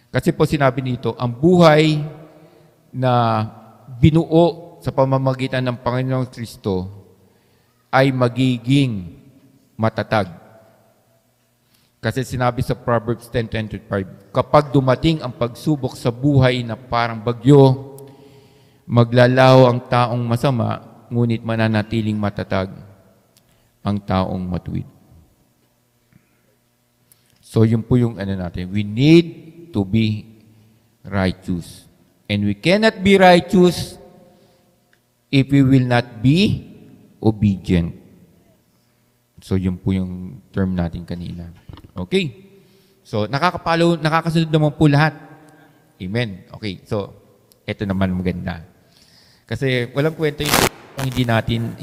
Kasi po sinabi nito, ang buhay na binuo sa pamamagitan ng Panginoong Kristo ay magiging matatag. Kasi sinabi sa Proverbs 10:25, kapag dumating ang pagsubok sa buhay na parang bagyo, maglalaho ang taong masama, ngunit mananatiling matatag ang taong matuwid. So yun po yung natin. We need to be righteous. And we cannot be righteous if we will not be obedient. So yun po yung term natin kanina. Okay. So nakakasunod naman po lahat. Amen. Okay. So ito naman maganda. Kasi walang kwenta yung hindi natin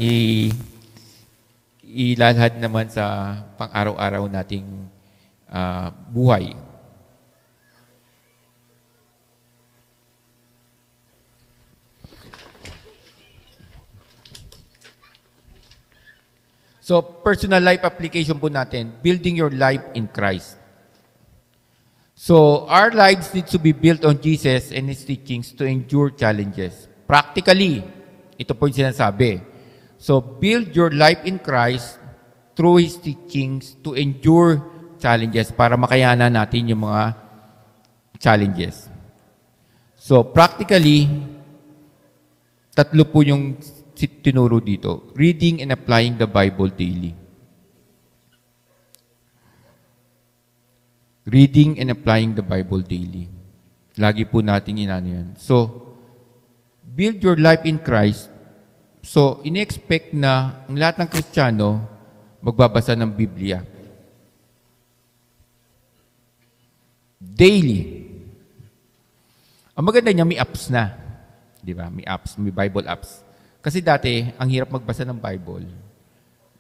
ilalahad naman sa pang-araw-araw nating buhay. So, personal life application po natin, building your life in Christ. So, our lives need to be built on Jesus and His teachings to endure challenges. Practically, ito po yung sinasabi. So, build your life in Christ through His teachings to endure challenges para makayanan natin yung mga challenges. So, practically, 3 po yung tinuro dito. Reading and applying the Bible daily. Reading and applying the Bible daily. Lagi po nating inano yan. So, build your life in Christ. So, ini-expect na ang lahat ng Kristiyano magbabasa ng Biblia. Daily. Ang maganda niya, may apps na. Di ba? May apps, may Bible apps. Kasi dati, ang hirap magbasa ng Bible.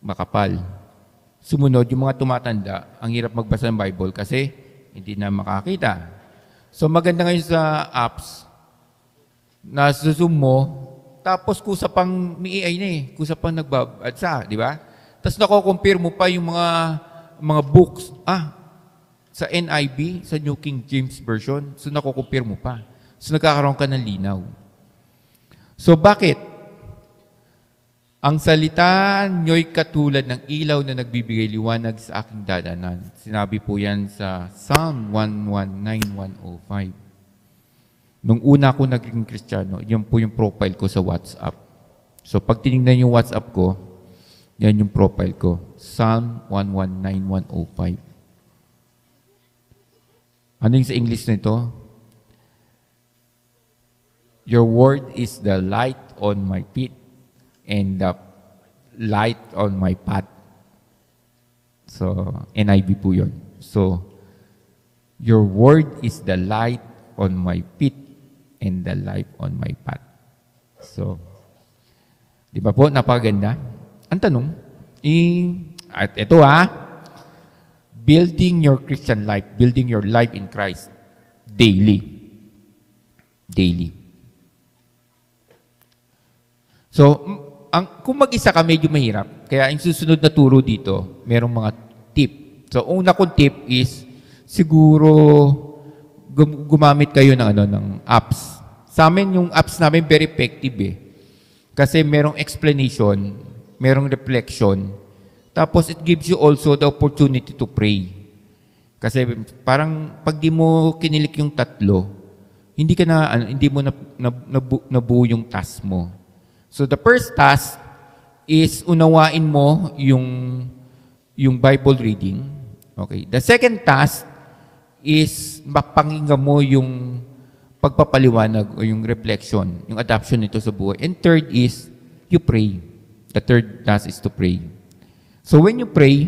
Makapal. Sumunod, yung mga tumatanda, ang hirap magbasa ng Bible kasi hindi na makakita. So, maganda ngayon sa apps, nasa-zoom mo, tapos kusa pang may AI na kusa pang nagbabadsa, di ba? Tapos nako-compare mo pa yung mga books, sa NIV, sa New King James Version, so nako-compare mo pa. So nagkakaroon ka ng linaw. So bakit? Ang salita niyo'y katulad ng ilaw na nagbibigay liwanag sa aking dadanan. Sinabi po yan sa Psalm 119:105. Nung una ko naging Kristiyano, yan po yung profile ko sa WhatsApp. So pag tinignan yung WhatsApp ko, yan yung profile ko. Psalm 119:105. Ano yung sa English nito? Your word is the light on my feet and the light on my path. So, NIV po yun. So, your word is the light on my feet and the light on my path. So, di ba po, napakaganda? Ang tanong, at ito building your Christian life, building your life in Christ daily. Daily. So, kung mag-isa ka, medyo mahirap. Kaya yung susunod na turo dito, merong mga tip. So, una kong tip is, siguro, gumamit kayo ng apps. Sa amin, yung apps namin very effective Kasi merong explanation, merong reflection, tapos it gives you also the opportunity to pray. Kasi parang pag di mo kinilik yung 3, hindi mo nabuo yung task mo. So the first task is unawain mo yung Bible reading. Okay. The second task is mapakinggan mo yung pagpapaliwanag o yung reflection, yung adoption nito sa buhay. And third is you pray. The third task is to pray. So when you pray,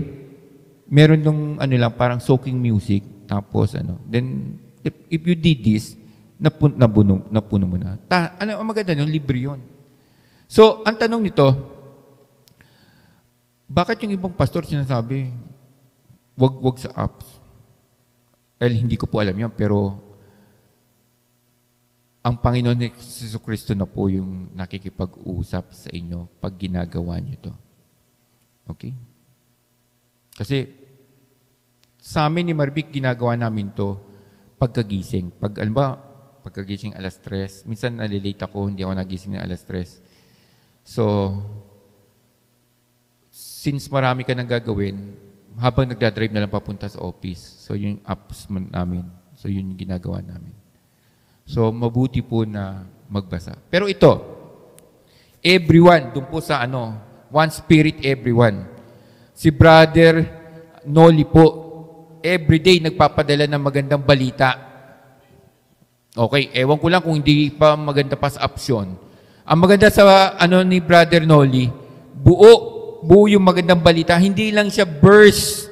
meron yung parang soaking music, tapos then if you did this, napuno mo na. Ang maganda yung libre yun. So, ang tanong nito, bakit yung ibang pastor sinasabi, wag sa apps? Well, hindi ko po alam yan, pero ang Panginoon ni Jesucristo na po yung nakikipag-usap sa inyo pag ginagawa niyo to. Okay? Kasi sa amin ni Marvic, ginagawa namin to pagkagising. Pagkagising alas 3. Minsan nalilate ako, hindi ako nagising na alas 3. So, since marami ka nang gagawin, habang nagdadrive na lang papunta sa office, so yung apps namin, so yun yung ginagawa namin. So, mabuti po na magbasa. Pero ito, everyone, dun po sa One Spirit everyone. Si Brother Noli po, everyday nagpapadala ng magandang balita. Okay, ewan ko lang kung hindi pa maganda pa sa option. Ang maganda sa ni Brother Noli, buo yung magandang balita. Hindi lang siya verse,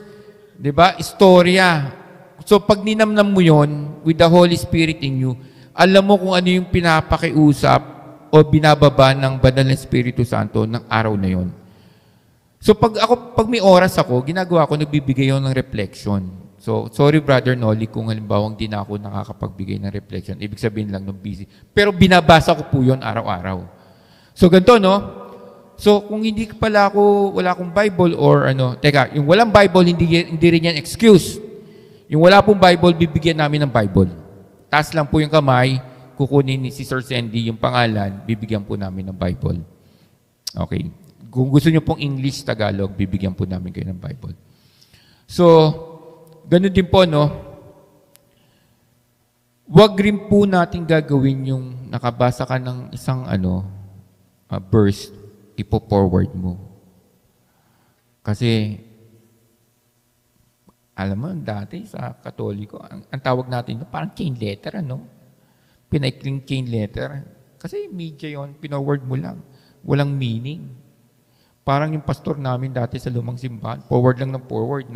di ba? Istorya. So, pag ninamnam mo yon with the Holy Spirit in you, alam mo kung ano yung pinapakiusap o binababa ng Banal na Espiritu Santo ng araw na yon. So pag may oras ako, ginagawa ko, nagbibigay ako ng reflection. So, sorry Brother Noli kung halimbawa hindi na ako nakakapagbigay ng reflection. Ibig sabihin lang ng busy. Pero binabasa ko po yun araw-araw. So ganito, no? So kung hindi pala wala akong Bible or yung walang Bible, hindi rin yan excuse. Yung wala pong Bible, bibigyan namin ng Bible. Taas lang po yung kamay, kukunin ni Sister Sandy yung pangalan, bibigyan po namin ng Bible. Okay. Kung gusto nyo pong English, Tagalog, bibigyan po namin kayo ng Bible. So, ganun din po, no? Huwag rin po natin gagawin yung nakabasa ka ng isang verse, ipo-forward mo. Kasi, alam mo, dati sa Katoliko, ang tawag natin, parang chain letter, Pinaikling chain letter. Kasi media yon, pinoward mo lang. Walang meaning. Parang yung pastor namin dati sa lumang simbahan, forward lang ng forward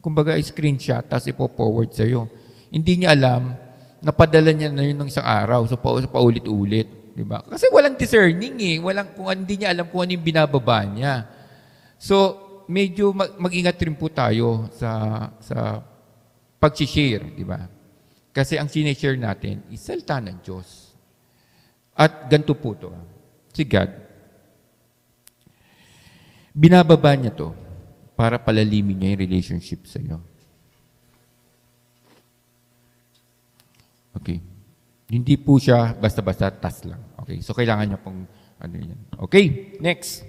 kumbaga screenshot, tapos ipo-forward sa'yo. Hindi niya alam, napadala niya na yun ng isang araw, so paulit-ulit. Diba? Kasi walang discerning hindi niya alam kung ano yung binababa niya. So, medyo mag-ingat rin po tayo sa pag-share, di ba? Kasi ang sinishare natin is salita ng Diyos. At ganito po to. Si God, binababa niya to para palalimin niya yung relationship sa iyo. Okay. Hindi po siya basta-basta task lang. Okay. So, kailangan niya pong yan. Okay. Next.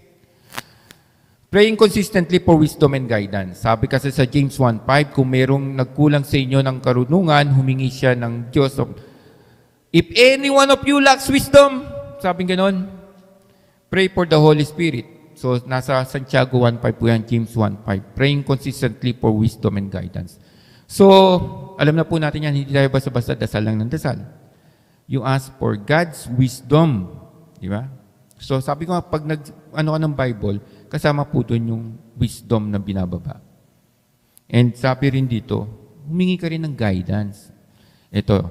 Praying consistently for wisdom and guidance. Sabi kasi sa James 1:5, kung merong nagkulang sa inyo ng karunungan, humingi siya ng Diyos. If any one of you lacks wisdom, sabi ganon, pray for the Holy Spirit. So, nasa Santiago 1:5 po yan, James 1:5. Praying consistently for wisdom and guidance. So, alam na po natin yan, hindi tayo basta-basta dasal lang ng dasal. You ask for God's wisdom. Di ba? So, sabi ko, pag ka ng Bible, kasama po doon yung wisdom na binababa. And sabi rin dito, humingi ka rin ng guidance. Ito,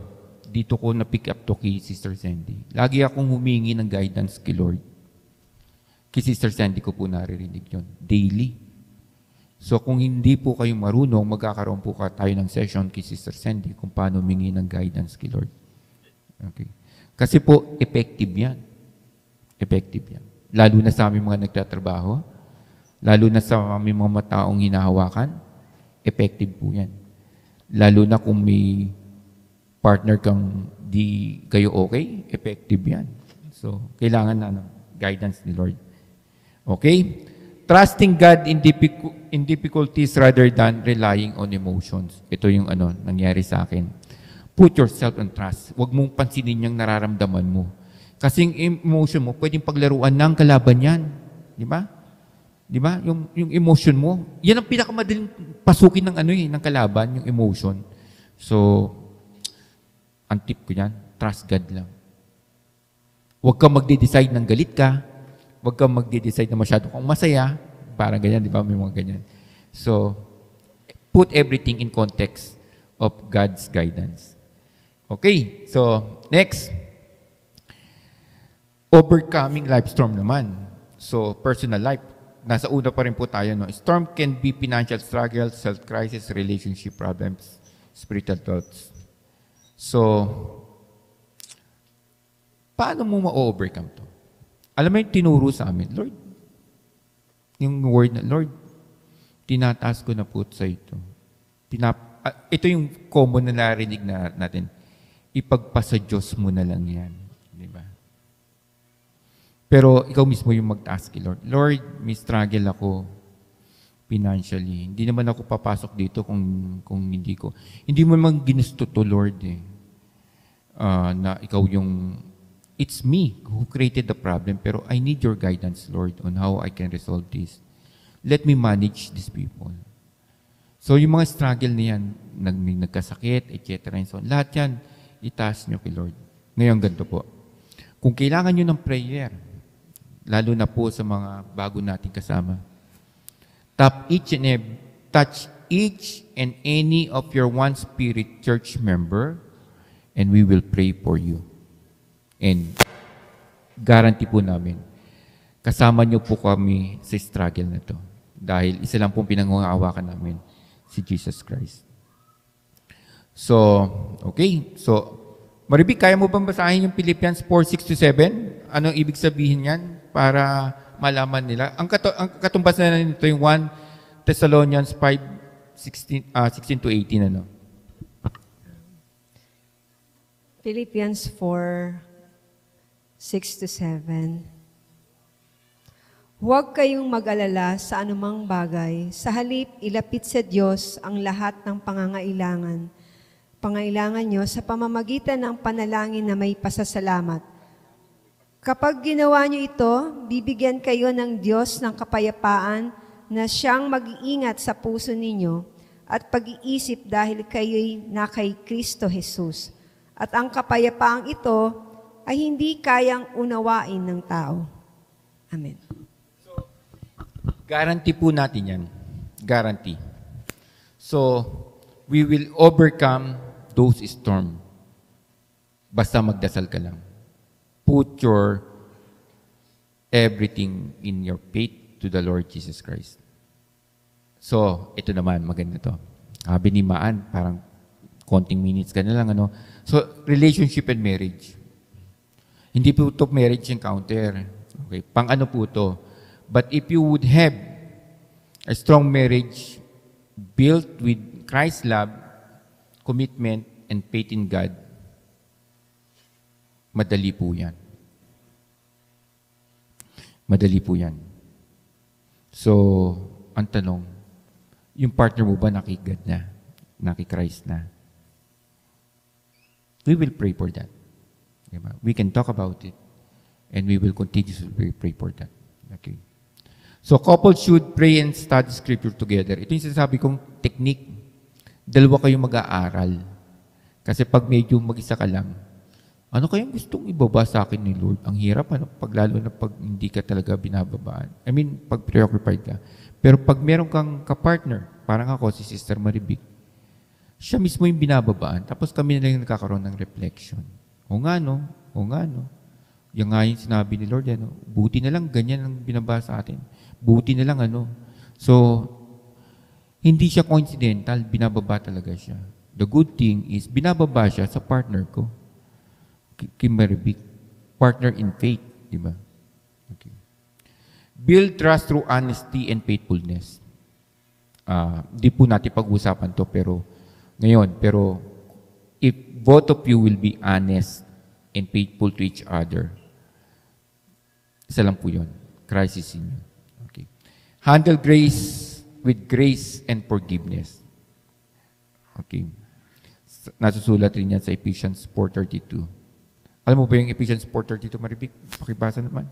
dito ko na-pick up to kay Sister Sandy. Lagi akong humingi ng guidance kay Lord. Kay Sister Sandy ko po naririnig yun. Daily. So kung hindi po kayo marunong, magkakaroon po tayo ng session kay Sister Sandy kung paano humingi ng guidance kay Lord. Okay. Kasi po, effective yan. Effective yan. Lalo na sa aming mga nagtatrabaho, lalo na sa aming mga mataong hinahawakan, effective po yan. Lalo na kung may partner kang di kayo okay, effective yan. So, kailangan na ng guidance ni Lord. Okay? Trusting God in difficulties rather than relying on emotions. Ito yung nangyari sa akin. Put yourself on trust. Huwag mong pansinin yung nararamdaman mo. Kasi yung emotion mo, pwedeng paglaruan ng kalaban yan. Di ba? Di ba? Yung emotion mo, yan ang pinakamadaling pasukin ng ng kalaban, yung emotion. So, ang tip ko yan, trust God lang. Huwag kang magde-decide ng galit ka. Huwag kang magde-decide na masyado kang masaya. Parang ganyan, di ba? May mga ganyan. So, put everything in context of God's guidance. Okay, so, next. Overcoming life storm naman. So, personal life. Nasa una pa rin po tayo. Storm can be financial struggles, health crisis, relationship problems, spiritual thoughts. So, paano mo ma-overcome to? Alam mo yung tinuro sa amin, Lord, yung word na, Lord, tinataas ko na po sa ito. Ito yung common na narinig natin. Ipagpasa Diyos mo na lang yan. Di ba? Pero ikaw mismo yung magtaas kay Lord. Lord, may struggle ako financially. Hindi naman ako papasok dito kung hindi ko. Hindi mo naman ginusto to, Lord. Na ikaw yung, it's me who created the problem, pero I need your guidance, Lord, on how I can resolve this. Let me manage these people. So yung mga struggle na yan, nagkasakit, etc. and so on, lahat yan, itaas nyo kay Lord. Ngayon, ganito po. Kung kailangan nyo ng prayer, lalo na po sa mga bago nating kasama, touch each and any of your One Spirit church member, and we will pray for you. And guarantee po namin, kasama nyo po kami sa struggle na to. Dahil isa lang pong pinangungawakan namin, si Jesus Christ. So, okay. So, Maribik, kaya mo bang basahin yung Philippians 4:6-7? Anong ibig sabihin yan? Para malaman nila. Ang katumbas na nito yung 1 Thessalonians 5:16-18. Ano? Philippians 4:6-7. Huwag kayong mag-alala sa anumang bagay. Sa halip, ilapit sa Diyos ang lahat ng pangangailangan nyo sa pamamagitan ng panalangin na may pasasalamat. Kapag ginawa nyo ito, bibigyan kayo ng Diyos ng kapayapaan na siyang mag-iingat sa puso ninyo at pag-iisip dahil kayo'y na kay Kristo Jesus. At ang kapayapaang ito ay hindi kayang unawain ng tao. Amen. Guarantee po natin yan. Guarantee. So, we will overcome those storms. Basta magdasal ka lang. Put your everything in your faith to the Lord Jesus Christ. So, ito naman, maganda to. Sabi ni Maan, parang konting minutes ka na lang. Ano? So, relationship and marriage. Hindi po ito marriage encounter. Okay. Pang ano po ito? But if you would have a strong marriage built with Christ's love, commitment, and faith in God, madali po yan. Madali po yan. So, ang tanong, yung partner mo ba nakikigad na? Nakikhrist na? We will pray for that. Diba? We can talk about it, and we will continue to pray for that. Okay. So, couples should pray and study Scripture together. Ito yung sinasabi kong technique. Dalawa kayong mag-aaral. Kasi pag medyo mag-isa ka lang, ano kayang gustong ibaba sa akin ni Lord? Ang hirap, ano? Lalo na pag hindi ka talaga binababaan. I mean, pag preoccupied ka. Pero pag meron kang kapartner, parang ako, si Sister Maribik, siya mismo yung binababaan. Tapos kami na lang nagkakaroon ng reflection. O nga, no? O nga, no? Yung nga yung sinabi ni Lord, ano? Buti na lang, ganyan ang binabasa sa atin. Buti na lang, ano? So, hindi siya coincidental, binababa talaga siya. The good thing is, binababa siya sa partner ko. Kim Maribik. Partner in faith, di ba? Okay. Build trust through honesty and faithfulness. Di po natin pag-usapan to, pero if both of you will be honest and faithful to each other, isa lang po yun. Christ is in you. Okay. Handle grace with grace and forgiveness. Okay. Nasusulat rin yan sa Ephesians 4:32. Alam mo ba yung Ephesians 4:32, Maribik? Pakibasa naman.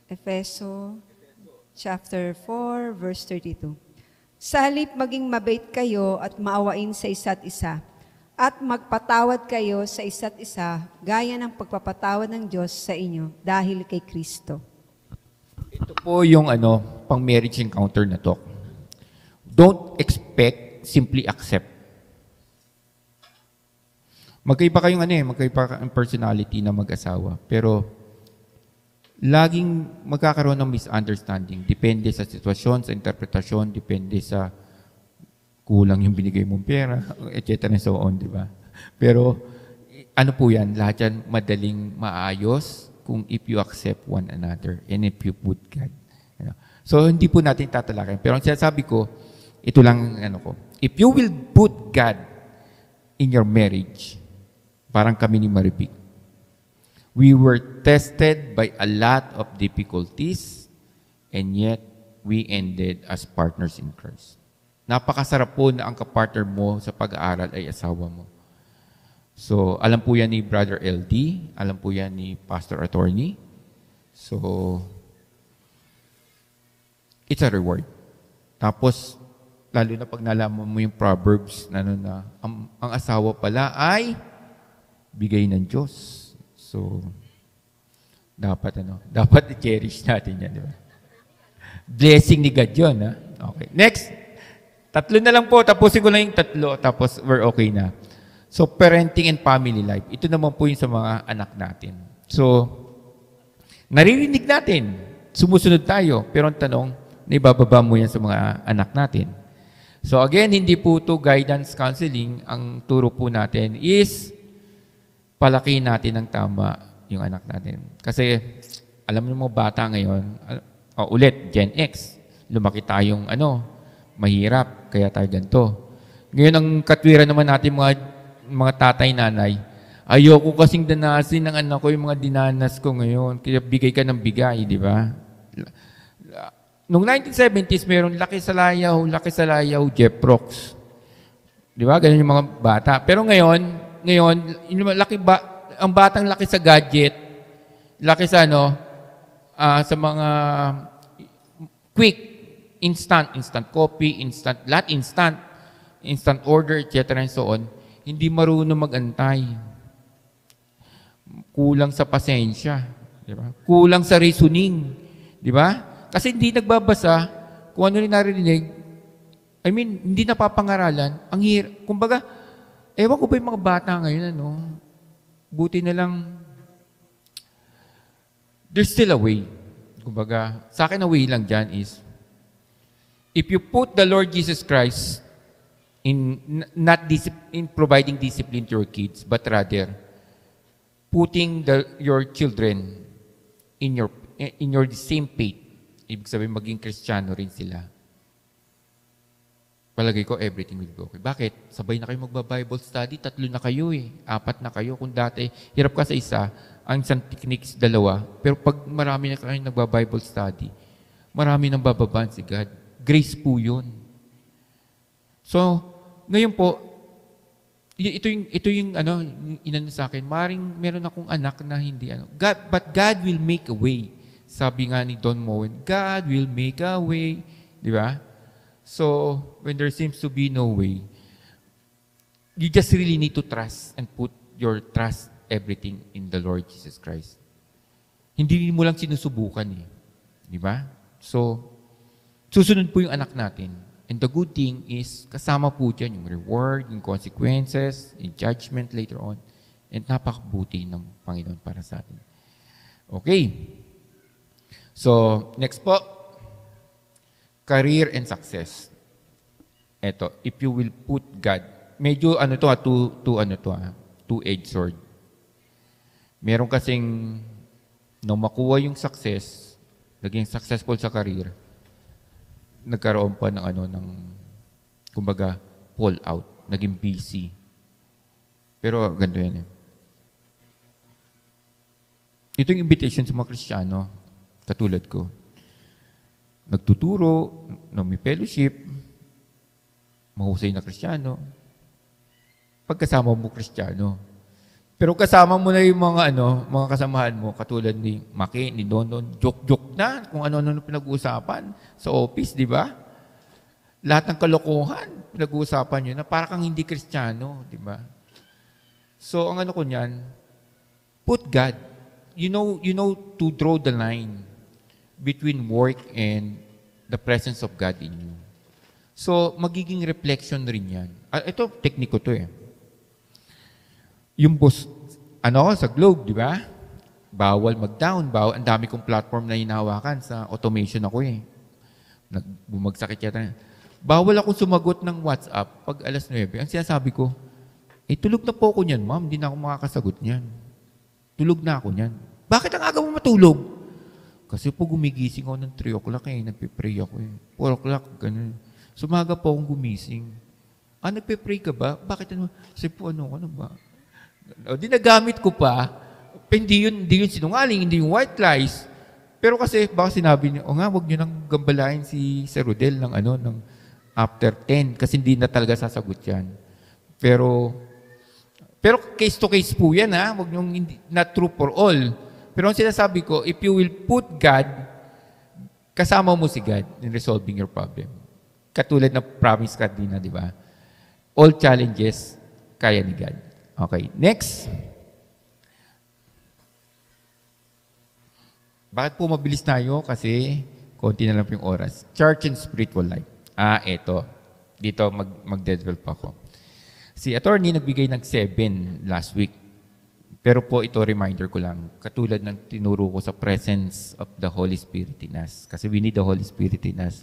Efeso chapter 4, verse 32. Sa halip maging mabait kayo at maawain sa isa't isa, at magpatawad kayo sa isa't isa, gaya ng pagpapatawad ng Diyos sa inyo, dahil kay Kristo. Ito po yung pang marriage encounter na talk. Don't expect, simply accept. Magkaiba kayong personality na mag-asawa, pero laging magkakaroon ng misunderstanding. Depende sa sitwasyon, sa interpretasyon, depende sa kulang yung binigay mong pera, etc. and so on, di ba? Pero, ano po yan, lahat yan madaling maayos kung if you accept one another and if you put God. So, hindi po natin tatalakin. Pero ang sinasabi ko, ito lang, if you will put God in your marriage, parang kami ni Maribik, we were tested by a lot of difficulties and yet we ended as partners in Christ. Napakasarap po na ang kapartner mo sa pag-aaral ay asawa mo. So, alam po yan ni Brother LD, alam po yan ni Pastor Attorney. So, it's a reward. Tapos, lalo na pag nalaman mo yung Proverbs na ang asawa pala ay bigay ng Diyos. So, dapat i-cherish natin yan, di ba? Blessing ni God yun, ha? Okay. Next. 3 na lang po. Tapusin ko lang yung 3. Tapos, we're okay na. So, parenting and family life. Ito naman po yung sa mga anak natin. So, naririnig natin. Sumusunod tayo. Pero ang tanong, naibababa mo yan sa mga anak natin. So, again, hindi po ito guidance counseling. Ang turo po natin is palaki natin ng tama yung anak natin. Kasi, alam mo mga bata ngayon, ulit, Gen X, lumaki tayong mahirap, kaya tayo ganito. Ngayon, ang katwiran naman natin mga tatay, nanay, ayoko kasing danasin ng anak ko yung mga dinanas ko ngayon. Kaya bigay ka ng bigay, di ba? Noong 1970s, mayroong Laki Salayaw, Jeff Rocks. Di ba? Ganun yung mga bata. Pero ngayon, ang batang laki sa gadget, laki sa sa mga quick, instant coffee, instant order, etc. and so on, hindi marunong mag-antay. Kulang sa pasensya, di ba? Kulang sa reasoning, di ba? Kasi hindi nagbabasa kung ano rin narinig. Hindi napapangaralan. Kumbaga, ewan ko ba yung mga bata ngayon, buti na lang, there's still a way. Kumbaga, sa akin, a way lang dyan is, if you put the Lord Jesus Christ in providing discipline to your kids, but rather putting your children in your same faith, ibig sabihin maging Kristiyano rin sila. Palagay ko, everything will be okay. Bakit? Sabay na kayo magba-Bible study, 3 na kayo 4 na kayo. Kung dati, hirap ka sa isa, ang isang techniques 2, pero pag marami na kayo nagba-Bible study, marami nang bababaan si God. Grace po yun. So, ngayon po, ito yung inano sa akin, meron akong anak na hindi but God will make a way. Sabi nga ni Don Moen, God will make a way. Di ba? So, when there seems to be no way, you just really need to trust and put your trust everything in the Lord Jesus Christ. Hindi mo lang sinusubukan Di ba? So, susunod po yung anak natin. And the good thing is, kasama po dyan yung reward, yung consequences, yung judgment later on. And napakabuti ng Panginoon para sa atin. Okay. So, next po. Career and success. Ito, if you will put God, medyo two-edged sword. Meron kasing, nung makuha yung success, naging successful sa career, nagkaroon pa ng kumbaga, fall out, naging busy. Pero ganito yan Ito yung invitation sa mga Kristiyano, katulad ko. Nagtuturo, may fellowship, mahusay na Kristiyano. Pagkasama mo Kristiyano. Pero kasama mo na yung mga kasamahan mo, katulad ni Maki, ni Donon, joke-joke na kung ano-ano pinag-uusapan sa office, di ba? Lahat ng kalokohan, pinag-uusapan nyo na para kang hindi Kristiyano, di ba? So, ang ko niyan, put God. You know to draw the line between work and the presence of God in you. So, magiging reflection rin yan. Ito, tekniko to Yung boss, sa Globe, di ba? Bawal mag-down, ang dami kong platform na hinahawakan sa automation ako Bumagsak yata. Bawal akong sumagot ng WhatsApp pag alas 9. Ang sinasabi ko, tulog na po ako niyan, ma'am. Hindi na ako makakasagot niyan. Tulog na ako niyan. Bakit ang aga mo matulog? Kasi po gumigising ako ng 3 o'clock nagpe-pray ako 4 o'clock, ganun. Sumaga po akong gumising. Nagpe-pray ka ba? Bakit ano? Kasi po ano ba? Dinagamit ko pa. Hindi yun sinungaling, hindi yung white lies. Pero kasi baka sinabi niyo, wag niyo nang gambalain si Sir Rodel ng after 10 kasi hindi na talaga sasagot yan. Pero case to case po yan Wag niyo not true for all. Pero ang sinasabi ko, if you will put God, kasama mo si God in resolving your problem. Katulad ng promise kanina, di ba? All challenges, kaya ni God. Okay, next. Bakit po mabilis tayo? Kasi konti na lang po yung oras. Church and spiritual life. Eto. Dito mag-develop ako. Si attorney nagbigay ng 7 last week. Pero po ito, reminder ko lang. Katulad ng tinuro ko sa presence of the Holy Spirit in us. Kasi we need the Holy Spirit in us.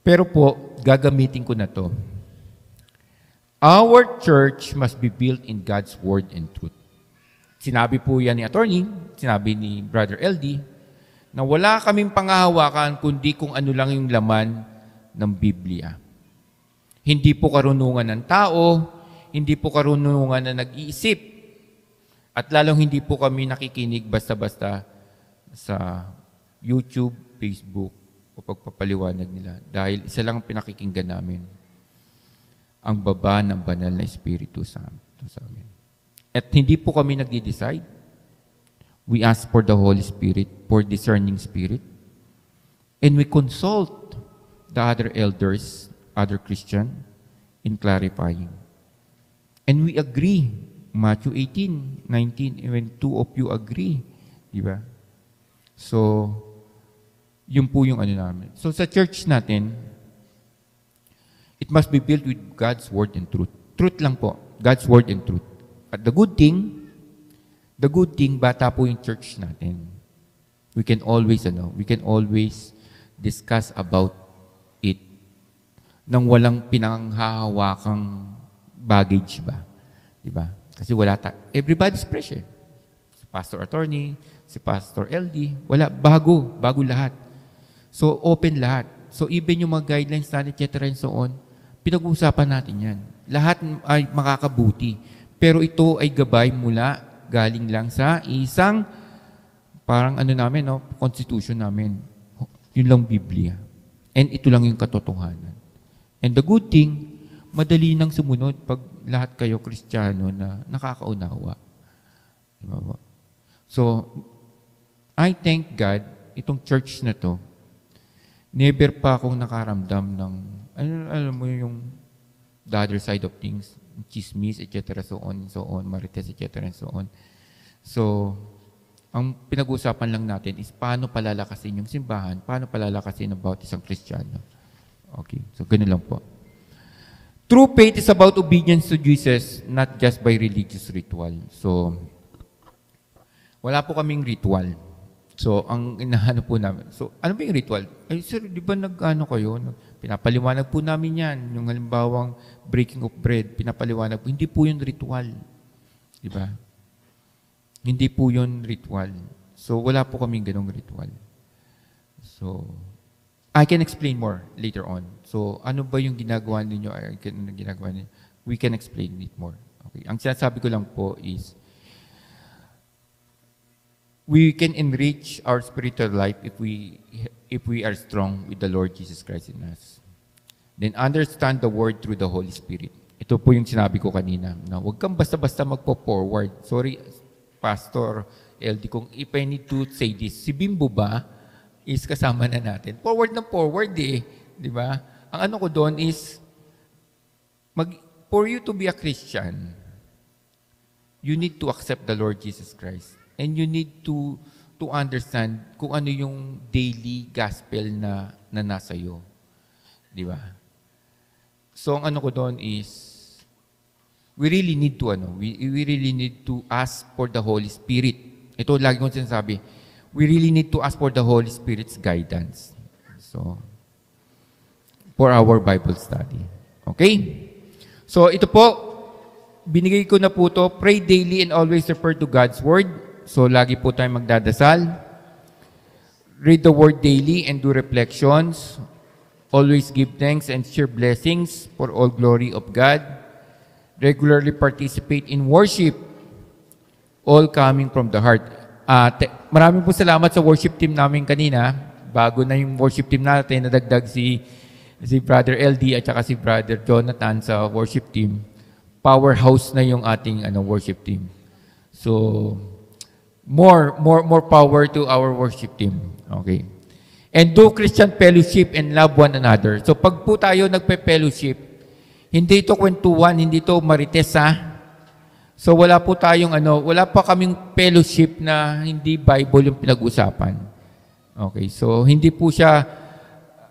Pero po, gagamitin ko na to. Our church must be built in God's Word and truth. Sinabi po yan ni attorney, sinabi ni Brother LD, na wala kaming pangahawakan kundi kung ano lang yung laman ng Biblia. Hindi po karunungan ng tao, hindi po karunungan na nag-iisip, at lalong hindi po kami nakikinig basta-basta sa YouTube, Facebook, o pagpapaliwanag nila. Dahil isa lang ang pinakikinggan namin, ang baba ng banal na Espiritu sa amin. At hindi po kami nagdi-decide. We ask for the Holy Spirit, for discerning spirit. And we consult the other elders, other Christian, in clarifying. And we agree. Matthew 18, 19, when 2 of you agree. Diba? So, yun po yung namin. So, sa church natin, it must be built with God's Word and truth. Truth lang po. God's Word and truth. At the good thing, bata po yung church natin. We can always discuss about it nang walang pinanghahawakang baggage ba. Diba? Kasi everybody's pressure. Si Pastor Attorney, si Pastor LD, bago lahat. So, open lahat. So, even yung mga guidelines natin, etc. and so on, pinag-uusapan natin yan. Lahat ay makakabuti. Pero ito ay gabay galing lang sa isang, parang constitution namin. Yun lang Biblia. And ito lang yung katotohanan. And the good thing, madali nang sumunod pag lahat kayo Kristiyano na nakakaunawa. Diba? So, I thank God, itong church na to, never pa akong nakaramdam ng, alam mo yung the other side of things, chismis, etc. so on, marites, etc. and so on. So, ang pinag-uusapan lang natin is paano palalakasin yung simbahan, paano palalakasin about isang Kristiyano. Okay, so ganun lang po. True faith is about obedience to Jesus, not just by religious ritual. So, wala po kaming ritual. So, ang inaano po namin. So, ano ba yung ritual? Sir, di ba kayo? Pinapaliwanag po namin yan. Yung halimbawang breaking of bread, pinapaliwanag po. Hindi po yun ritual. Di ba? Hindi po yun ritual. So, wala po kaming ganong ritual. So, I can explain more later on. So, ano ba yung ginagawa ninyo? We can explain it more. Okay. Ang sinasabi ko lang po is, we can enrich our spiritual life if we are strong with the Lord Jesus Christ in us. Then understand the Word through the Holy Spirit. Ito po yung sinabi ko kanina. Na huwag kang basta-basta magpo-forward. Sorry, Pastor LD, kung if I need to say this, si Bimbo ba is kasama na natin? Forward na forward Di ba? Ang ko doon is, for you to be a Christian, you need to accept the Lord Jesus Christ. And you need to understand kung ano yung daily gospel na nasa iyo. Di ba? So, ang ko doon is, we really need to ask for the Holy Spirit. Ito, lagi kong sinasabi, we really need to ask for the Holy Spirit's guidance. So, for our Bible study. Okay? So ito po, binigay ko na po to, pray daily and always refer to God's Word. So lagi po tayong magdadasal. Read the Word daily and do reflections. Always give thanks and share blessings for all glory of God. Regularly participate in worship, all coming from the heart. Maraming po salamat sa worship team namin kanina. Bago na yung worship team natin, nadagdag si Brother LD at saka si Brother Jonathan sa worship team. Powerhouse na yung ating worship team. So, more power to our worship team. Okay. And do Christian fellowship and love one another. So, pag po tayo nagpe-fellowship, hindi ito kwentuhan, hindi ito marites, ha? So, wala po tayong wala pa kaming fellowship na hindi Bible yung pinag-usapan. Okay, so hindi po siya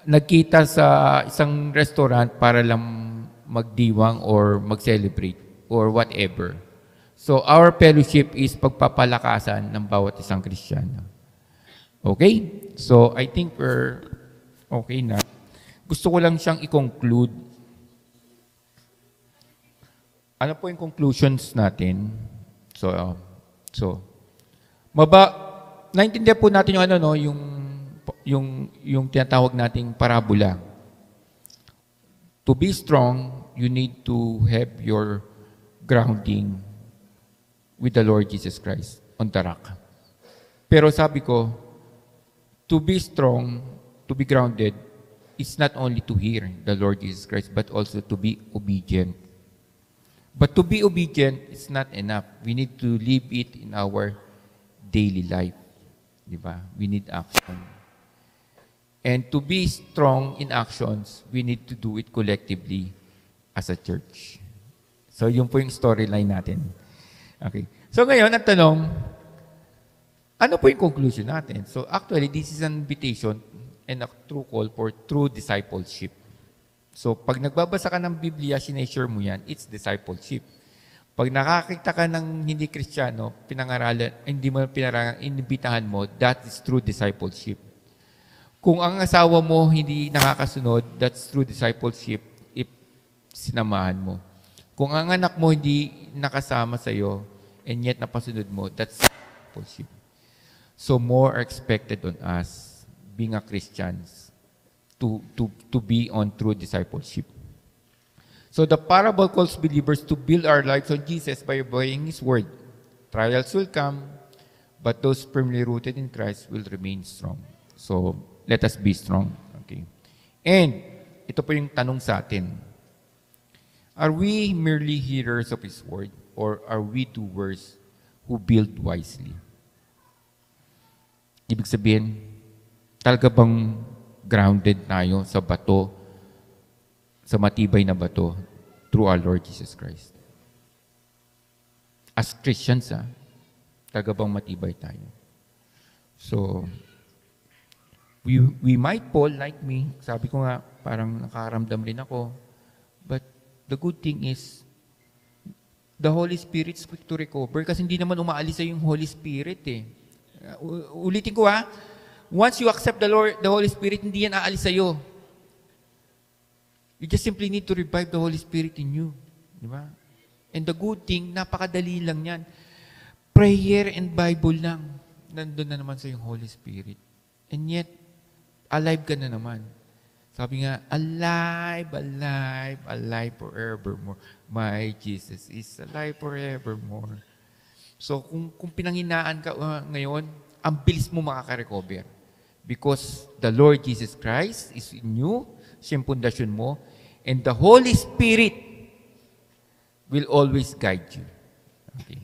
nagkita sa isang restaurant para lang magdiwang or mag-celebrate or whatever. So, our fellowship is pagpapalakasan ng bawat isang Kristiyano. Okay? So, I think we're okay na. Gusto ko lang siyang i-conclude. Ano po yung conclusions natin? Naintindihan po natin yung tinatawag nating parabola. To be strong, you need to have your grounding with the Lord Jesus Christ on the rock. Pero sabi ko, to be strong, to be grounded, is not only to hear the Lord Jesus Christ, but also to be obedient. But to be obedient is not enough. We need to live it in our daily life. Diba? We need action. And to be strong in actions, we need to do it collectively as a church. So, yun po yung storyline natin. Okay. So, ngayon, ang tanong, ano po yung conclusion natin? So, actually, this is an invitation and a true call for true discipleship. So, pag nagbabasa ka ng Biblia, sineshare mo yan, it's discipleship. Pag nakakita ka ng hindi Kristiyano, hindi mo inibitahan mo, that is true discipleship. Kung ang asawa mo hindi nakakasunod, that's true discipleship if sinamahan mo. Kung ang anak mo hindi nakasama sa'yo, and yet napasunod mo, that's discipleship. So, more are expected on us, being a Christians, to be on true discipleship. So the parable calls believers to build our lives on Jesus by obeying His word. Trials will come, but those firmly rooted in Christ will remain strong. So let us be strong. Okay. And ito po yung tanong sa atin. Are we merely hearers of His word, or are we doers who build wisely? Ibig sabihin, talaga bang grounded tayo sa bato, sa matibay na bato, through our Lord Jesus Christ? As Christians, talaga bang matibay tayo? So, we might fall like me. Sabi ko nga, parang nakaramdam rin ako. But the good thing is, the Holy Spirit is quick to recover kasi hindi naman umaalis sa yung Holy Spirit eh. Ulitin ko once you accept the Holy Spirit, hindi yan aalis sa'yo. You just simply need to revive the Holy Spirit in you. Di ba? And the good thing, napakadali lang yan. Prayer and Bible lang. Nandun na naman sa yung Holy Spirit. And yet, alive ka na naman. Sabi nga, alive, alive, alive forevermore. My Jesus is alive forevermore. So, kung pinanghinaan ka ngayon, ang bilis mo makaka-recover. Because the Lord Jesus Christ is in you, siyang pundasyon mo, and the Holy Spirit will always guide you. Okay.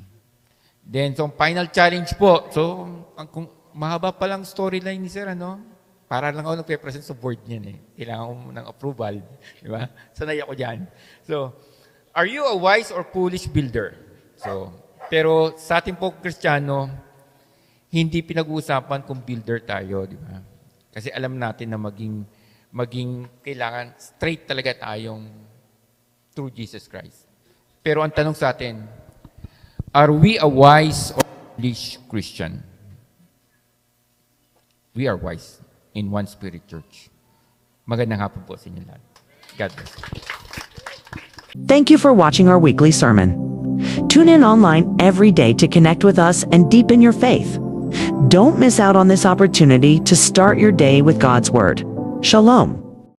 Then, so, final challenge po. So, kung mahaba pa lang storyline ni Sir, para lang ako nagpe-present sa board niyan eh. Kailangan ko ng approval. Di ba? Sanay ako dyan. So, are you a wise or foolish builder? So, pero sa ating po Kristiyano, hindi pinag-uusapan kung builder tayo, di ba? Kasi alam natin na maging kailangan straight talaga tayong through Jesus Christ. Pero ang tanong sa atin, are we a wise or foolish Christian? We are wise in One Spirit Church. Magandang hapon po sa inyo lahat. God bless. Thank you for watching our weekly sermon. Tune in online every day to connect with us and deepen your faith. Don't miss out on this opportunity to start your day with God's Word. Shalom.